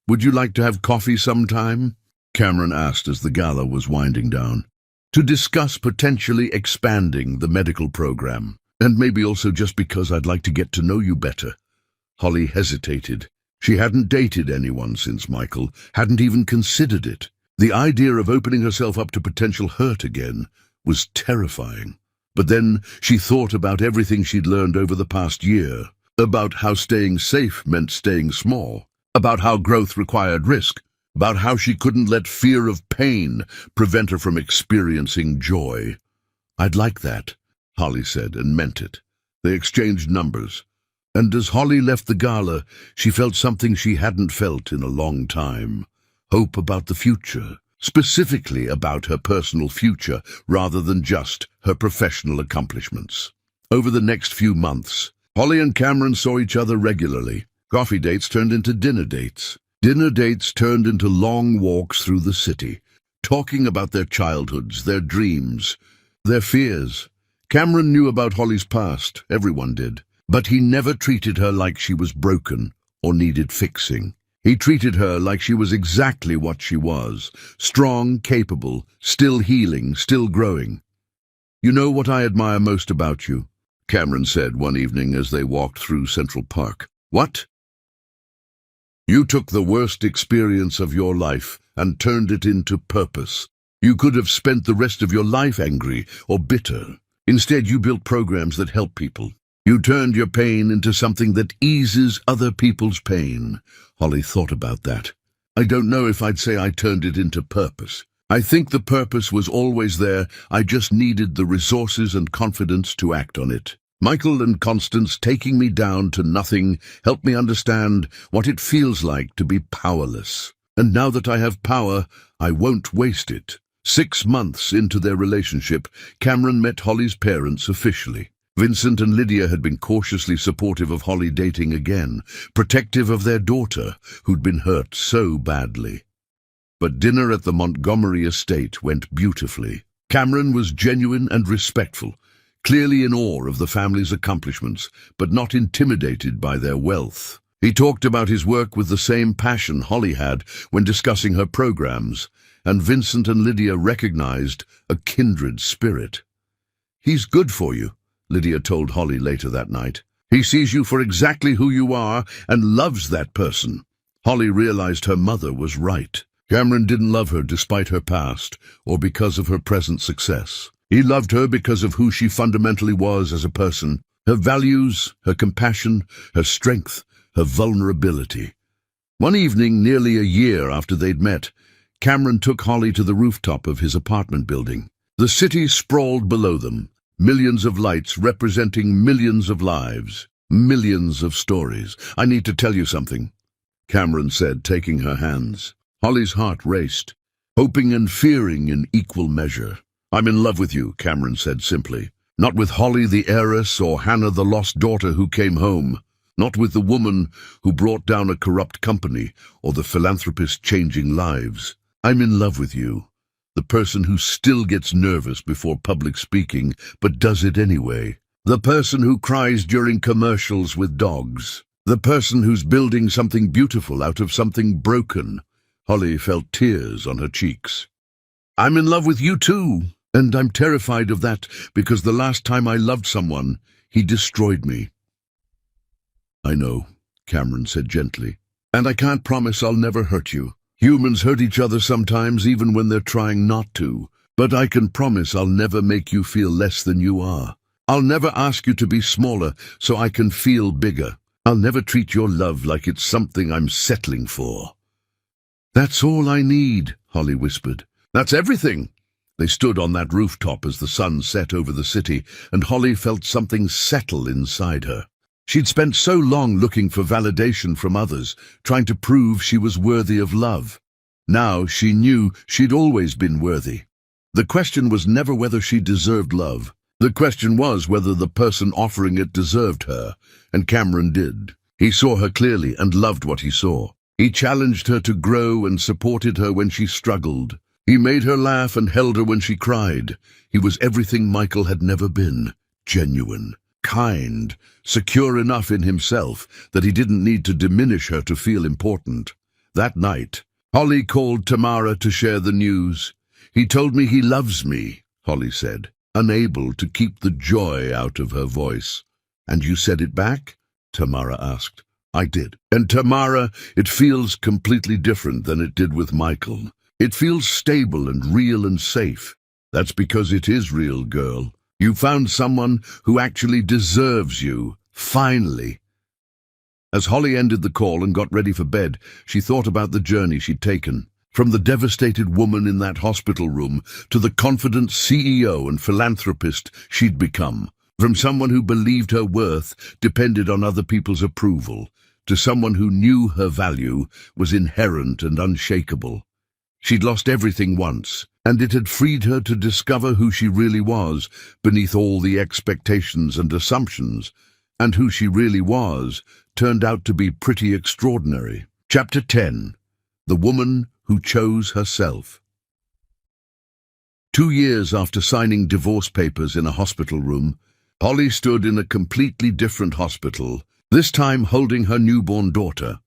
"Would you like to have coffee sometime?" Cameron asked as the gala was winding down. "To discuss potentially expanding the medical program. And maybe also just because I'd like to get to know you better." Holly hesitated. She hadn't dated anyone since Michael, hadn't even considered it. The idea of opening herself up to potential hurt again was terrifying. But then she thought about everything she'd learned over the past year, about how staying safe meant staying small, about how growth required risk, about how she couldn't let fear of pain prevent her from experiencing joy. "I'd like that," Holly said, and meant it. They exchanged numbers. And as Holly left the gala, she felt something she hadn't felt in a long time. Hope about the future, specifically about her personal future rather than just her professional accomplishments. Over the next few months, Holly and Cameron saw each other regularly. Coffee dates turned into dinner dates. Dinner dates turned into long walks through the city, talking about their childhoods, their dreams, their fears. Cameron knew about Holly's past, everyone did, but he never treated her like she was broken or needed fixing. He treated her like she was exactly what she was, strong, capable, still healing, still growing. "You know what I admire most about you?" Cameron said one evening as they walked through Central Park. "What?" "You took the worst experience of your life and turned it into purpose. You could have spent the rest of your life angry or bitter. Instead, you built programs that help people. You turned your pain into something that eases other people's pain." Holly thought about that. "I don't know if I'd say I turned it into purpose. I think the purpose was always there. I just needed the resources and confidence to act on it. Michael and Constance taking me down to nothing helped me understand what it feels like to be powerless. And now that I have power, I won't waste it." 6 months into their relationship, Cameron met Holly's parents officially. Vincent and Lydia had been cautiously supportive of Holly dating again, protective of their daughter, who'd been hurt so badly. But dinner at the Montgomery estate went beautifully. Cameron was genuine and respectful, clearly in awe of the family's accomplishments, but not intimidated by their wealth. He talked about his work with the same passion Holly had when discussing her programs, and Vincent and Lydia recognized a kindred spirit. "He's good for you," Lydia told Holly later that night. "He sees you for exactly who you are and loves that person." Holly realized her mother was right. Cameron didn't love her despite her past or because of her present success. He loved her because of who she fundamentally was as a person, her values, her compassion, her strength, her vulnerability. One evening, nearly a year after they'd met, Cameron took Holly to the rooftop of his apartment building. The city sprawled below them, millions of lights representing millions of lives, millions of stories. "I need to tell you something," Cameron said, taking her hands. Holly's heart raced, hoping and fearing in equal measure. "I'm in love with you," Cameron said simply. "Not with Holly the heiress or Hannah the lost daughter who came home. Not with the woman who brought down a corrupt company or the philanthropist changing lives. I'm in love with you, the person who still gets nervous before public speaking but does it anyway. The person who cries during commercials with dogs. The person who's building something beautiful out of something broken." Holly felt tears on her cheeks. "I'm in love with you too, and I'm terrified of that because the last time I loved someone, he destroyed me." "I know," Cameron said gently, "and I can't promise I'll never hurt you. Humans hurt each other sometimes even when they're trying not to, but I can promise I'll never make you feel less than you are. I'll never ask you to be smaller so I can feel bigger. I'll never treat your love like it's something I'm settling for." "That's all I need," Holly whispered. "That's everything." They stood on that rooftop as the sun set over the city, and Holly felt something settle inside her. She'd spent so long looking for validation from others, trying to prove she was worthy of love. Now she knew she'd always been worthy. The question was never whether she deserved love. The question was whether the person offering it deserved her, and Cameron did. He saw her clearly and loved what he saw. He challenged her to grow and supported her when she struggled. He made her laugh and held her when she cried. He was everything Michael had never been: genuine, kind, secure enough in himself that he didn't need to diminish her to feel important. That night, Holly called Tamara to share the news. "He told me he loves me," Holly said, unable to keep the joy out of her voice. "And you said it back?" Tamara asked. "I did. And Tamara, it feels completely different than it did with Michael. It feels stable and real and safe. That's because it is real, girl. You found someone who actually deserves you, finally." As Holly ended the call and got ready for bed, she thought about the journey she'd taken. From the devastated woman in that hospital room to the confident CEO and philanthropist she'd become. From someone who believed her worth depended on other people's approval, to someone who knew her value was inherent and unshakable. She'd lost everything once, and it had freed her to discover who she really was beneath all the expectations and assumptions, and who she really was turned out to be pretty extraordinary. Chapter 10. The Woman Who Chose Herself. 2 years after signing divorce papers in a hospital room, Holly stood in a completely different hospital, this time holding her newborn daughter.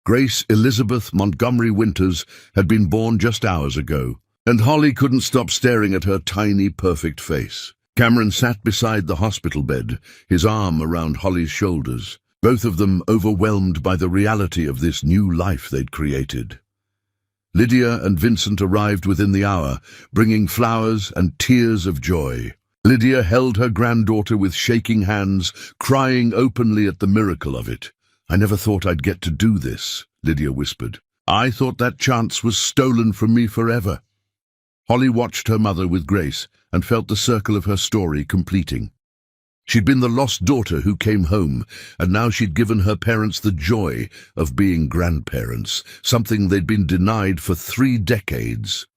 Grace Elizabeth Montgomery Winters had been born just hours ago, and Holly couldn't stop staring at her tiny, perfect face. Cameron sat beside the hospital bed, his arm around Holly's shoulders, both of them overwhelmed by the reality of this new life they'd created. Lydia and Vincent arrived within the hour, bringing flowers and tears of joy. Lydia held her granddaughter with shaking hands, crying openly at the miracle of it. "I never thought I'd get to do this," Lydia whispered. "I thought that chance was stolen from me forever." Holly watched her mother with Grace and felt the circle of her story completing. She'd been the lost daughter who came home, and now she'd given her parents the joy of being grandparents, something they'd been denied for 3 decades.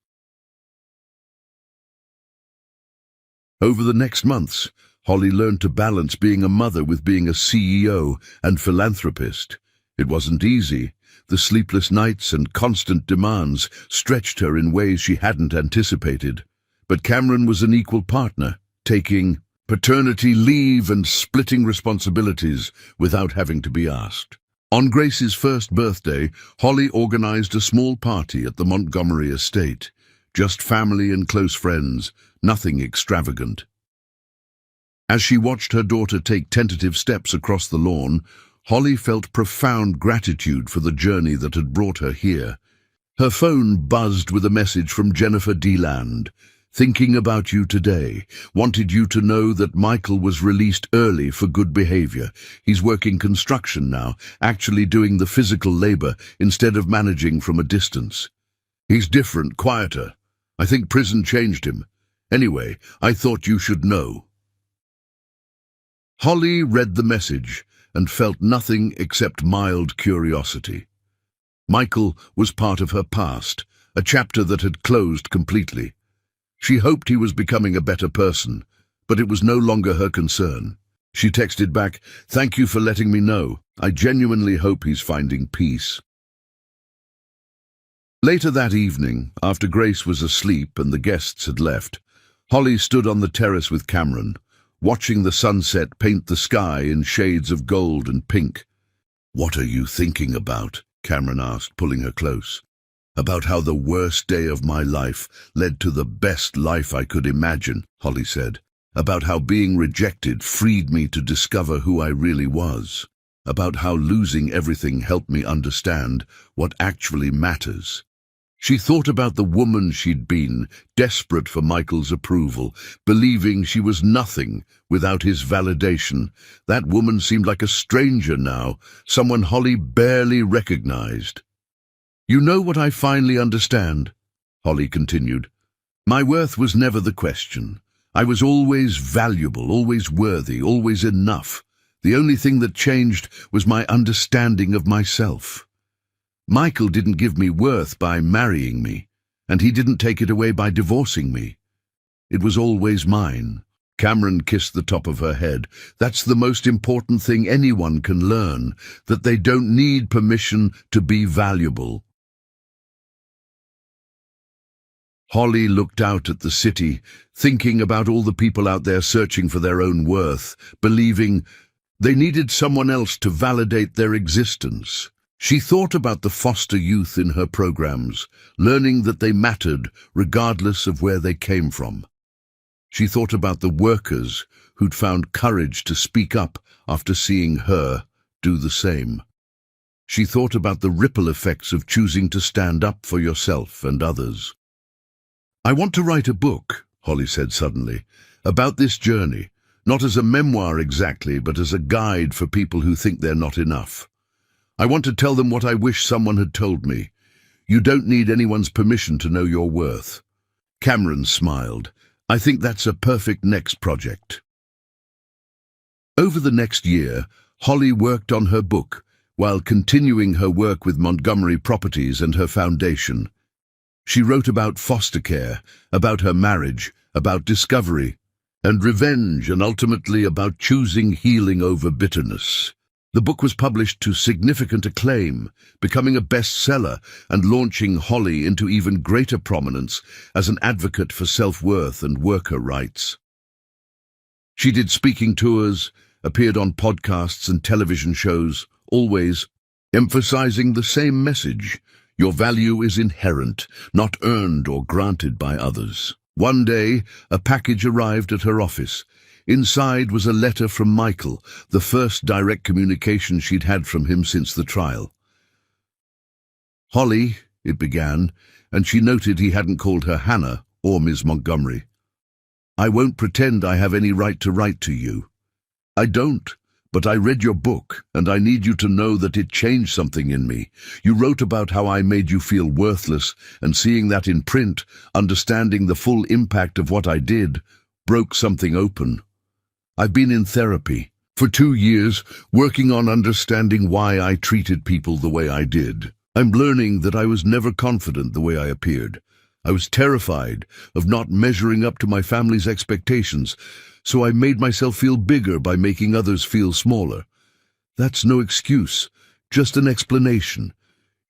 Over the next months, Holly learned to balance being a mother with being a CEO and philanthropist. It wasn't easy. The sleepless nights and constant demands stretched her in ways she hadn't anticipated. But Cameron was an equal partner, taking paternity leave and splitting responsibilities without having to be asked. On Grace's first birthday, Holly organized a small party at the Montgomery estate. Just family and close friends, nothing extravagant. As she watched her daughter take tentative steps across the lawn, Holly felt profound gratitude for the journey that had brought her here. Her phone buzzed with a message from Jennifer Deland. "Thinking about you today. Wanted you to know that Michael was released early for good behavior. He's working construction now, actually doing the physical labor instead of managing from a distance. He's different, quieter. I think prison changed him. Anyway, I thought you should know." Holly read the message and felt nothing except mild curiosity. Michael was part of her past, a chapter that had closed completely. She hoped he was becoming a better person, but it was no longer her concern. She texted back, "Thank you for letting me know. I genuinely hope he's finding peace." Later that evening, after Grace was asleep and the guests had left, Holly stood on the terrace with Cameron, watching the sunset paint the sky in shades of gold and pink. "What are you thinking about?" Cameron asked, pulling her close. "About how the worst day of my life led to the best life I could imagine," Holly said. "About how being rejected freed me to discover who I really was. About how losing everything helped me understand what actually matters." She thought about the woman she'd been, desperate for Michael's approval, believing she was nothing without his validation. That woman seemed like a stranger now, someone Holly barely recognized. "You know what I finally understand," Holly continued. "My worth was never the question. I was always valuable, always worthy, always enough. The only thing that changed was my understanding of myself. Michael didn't give me worth by marrying me, and he didn't take it away by divorcing me. It was always mine." Cameron kissed the top of her head. "That's the most important thing anyone can learn, that they don't need permission to be valuable." Holly looked out at the city, thinking about all the people out there searching for their own worth, believing they needed someone else to validate their existence. She thought about the foster youth in her programs, learning that they mattered regardless of where they came from. She thought about the workers who'd found courage to speak up after seeing her do the same. She thought about the ripple effects of choosing to stand up for yourself and others. "I want to write a book," Holly said suddenly, "about this journey, not as a memoir exactly, but as a guide for people who think they're not enough. I want to tell them what I wish someone had told me. You don't need anyone's permission to know your worth." Cameron smiled. "I think that's a perfect next project." Over the next year, Holly worked on her book while continuing her work with Montgomery Properties and her foundation. She wrote about foster care, about her marriage, about discovery, and revenge, and ultimately about choosing healing over bitterness. The book was published to significant acclaim, becoming a bestseller and launching Holly into even greater prominence as an advocate for self-worth and worker rights. She did speaking tours, appeared on podcasts and television shows, always emphasizing the same message: your value is inherent, not earned or granted by others. One day, a package arrived at her office. Inside was a letter from Michael, the first direct communication she'd had from him since the trial. "Holly," it began, and she noted he hadn't called her Hannah or Ms. Montgomery. "I won't pretend I have any right to write to you. I don't, but I read your book, and I need you to know that it changed something in me. You wrote about how I made you feel worthless, and seeing that in print, understanding the full impact of what I did, broke something open. I've been in therapy for 2 years, working on understanding why I treated people the way I did. I'm learning that I was never confident the way I appeared. I was terrified of not measuring up to my family's expectations, so I made myself feel bigger by making others feel smaller. That's no excuse, just an explanation.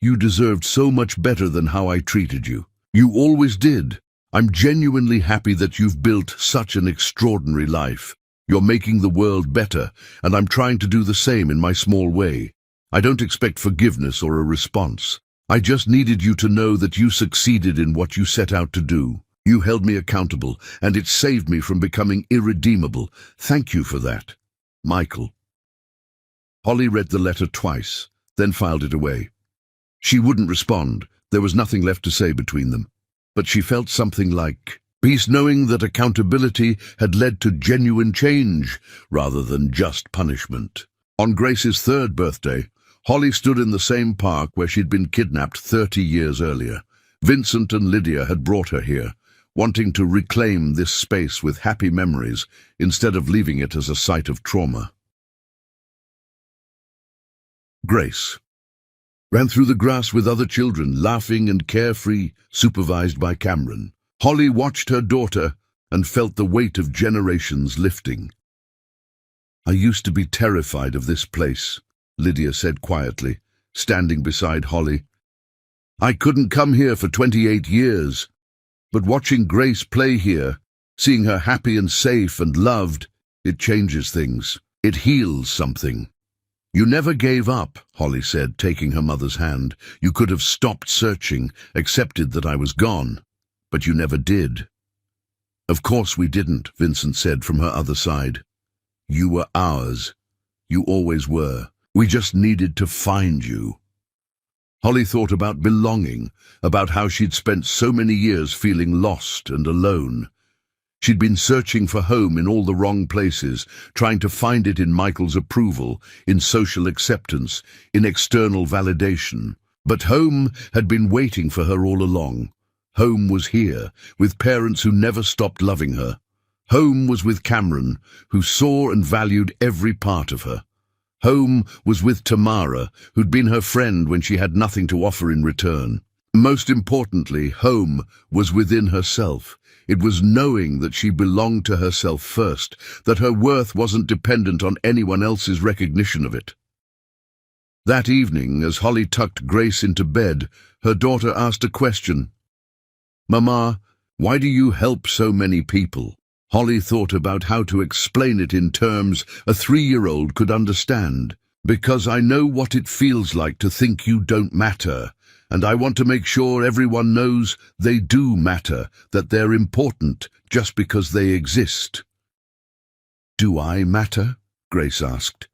You deserved so much better than how I treated you. You always did. I'm genuinely happy that you've built such an extraordinary life. You're making the world better, and I'm trying to do the same in my small way. I don't expect forgiveness or a response. I just needed you to know that you succeeded in what you set out to do. You held me accountable, and it saved me from becoming irredeemable. Thank you for that. Michael." Holly read the letter twice, then filed it away. She wouldn't respond. There was nothing left to say between them. But she felt something like peace, knowing that accountability had led to genuine change rather than just punishment. On Grace's 3rd birthday, Holly stood in the same park where she'd been kidnapped 30 years earlier. Vincent and Lydia had brought her here, wanting to reclaim this space with happy memories instead of leaving it as a site of trauma. Grace ran through the grass with other children, laughing and carefree, supervised by Cameron. Holly watched her daughter and felt the weight of generations lifting. "I used to be terrified of this place," Lydia said quietly, standing beside Holly. "I couldn't come here for 28 years. But watching Grace play here, seeing her happy and safe and loved, it changes things. It heals something." "You never gave up," Holly said, taking her mother's hand. "You could have stopped searching, accepted that I was gone, but you never did." "Of course we didn't," Vincent said from her other side. "You were ours. You always were. We just needed to find you." Holly thought about belonging, about how she'd spent so many years feeling lost and alone. She'd been searching for home in all the wrong places, trying to find it in Michael's approval, in social acceptance, in external validation. But home had been waiting for her all along. Home was here, with parents who never stopped loving her. Home was with Cameron, who saw and valued every part of her. Home was with Tamara, who'd been her friend when she had nothing to offer in return. Most importantly, home was within herself. It was knowing that she belonged to herself first, that her worth wasn't dependent on anyone else's recognition of it. That evening, as Holly tucked Grace into bed, her daughter asked a question. "Mama, why do you help so many people?" Holly thought about how to explain it in terms a 3-year-old could understand. "Because I know what it feels like to think you don't matter, and I want to make sure everyone knows they do matter, that they're important just because they exist." "Do I matter?" Grace asked.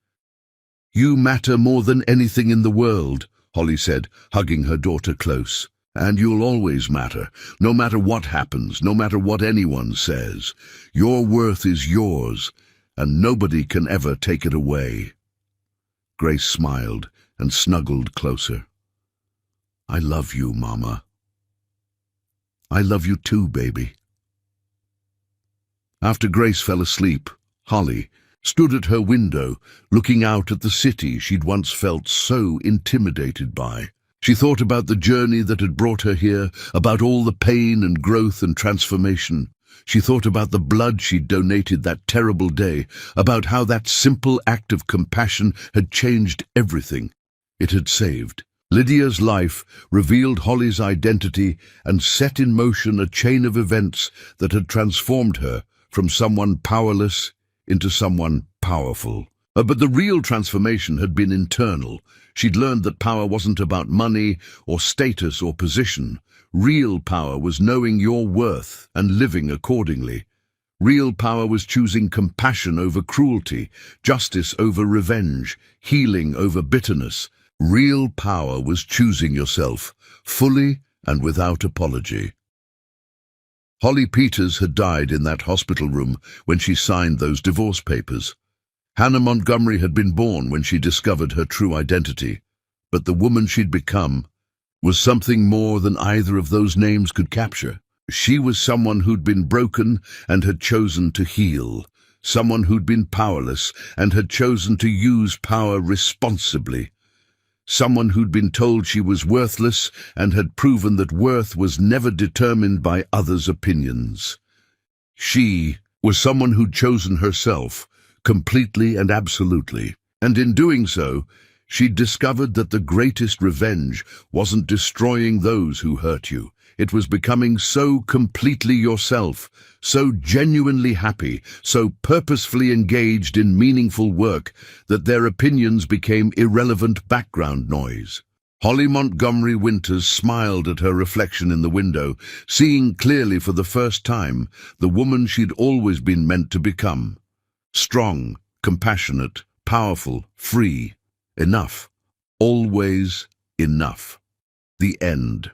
"You matter more than anything in the world," Holly said, hugging her daughter close. "And you'll always matter, no matter what happens, no matter what anyone says. Your worth is yours, and nobody can ever take it away." Grace smiled and snuggled closer. "I love you, Mama." "I love you too, baby." After Grace fell asleep, Holly stood at her window, looking out at the city she'd once felt so intimidated by. She thought about the journey that had brought her here, about all the pain and growth and transformation. She thought about the blood she'd donated that terrible day, about how that simple act of compassion had changed everything. It had saved. Lydia's life revealed Holly's identity and set in motion a chain of events that had transformed her from someone powerless into someone powerful. But the real transformation had been internal. She'd learned that power wasn't about money or status or position. Real power was knowing your worth and living accordingly. Real power was choosing compassion over cruelty, justice over revenge, healing over bitterness. Real power was choosing yourself, fully and without apology. Holly Peters had died in that hospital room when she signed those divorce papers. Hannah Montgomery had been born when she discovered her true identity, but the woman she'd become was something more than either of those names could capture. She was someone who'd been broken and had chosen to heal, someone who'd been powerless and had chosen to use power responsibly, someone who'd been told she was worthless and had proven that worth was never determined by others' opinions. She was someone who'd chosen herself, completely and absolutely, and in doing so, she'd discovered that the greatest revenge wasn't destroying those who hurt you. It was becoming so completely yourself, so genuinely happy, so purposefully engaged in meaningful work that their opinions became irrelevant background noise. Holly Montgomery Winters smiled at her reflection in the window, seeing clearly for the first time the woman she'd always been meant to become. Strong, compassionate, powerful, free. Enough. Always enough. The end.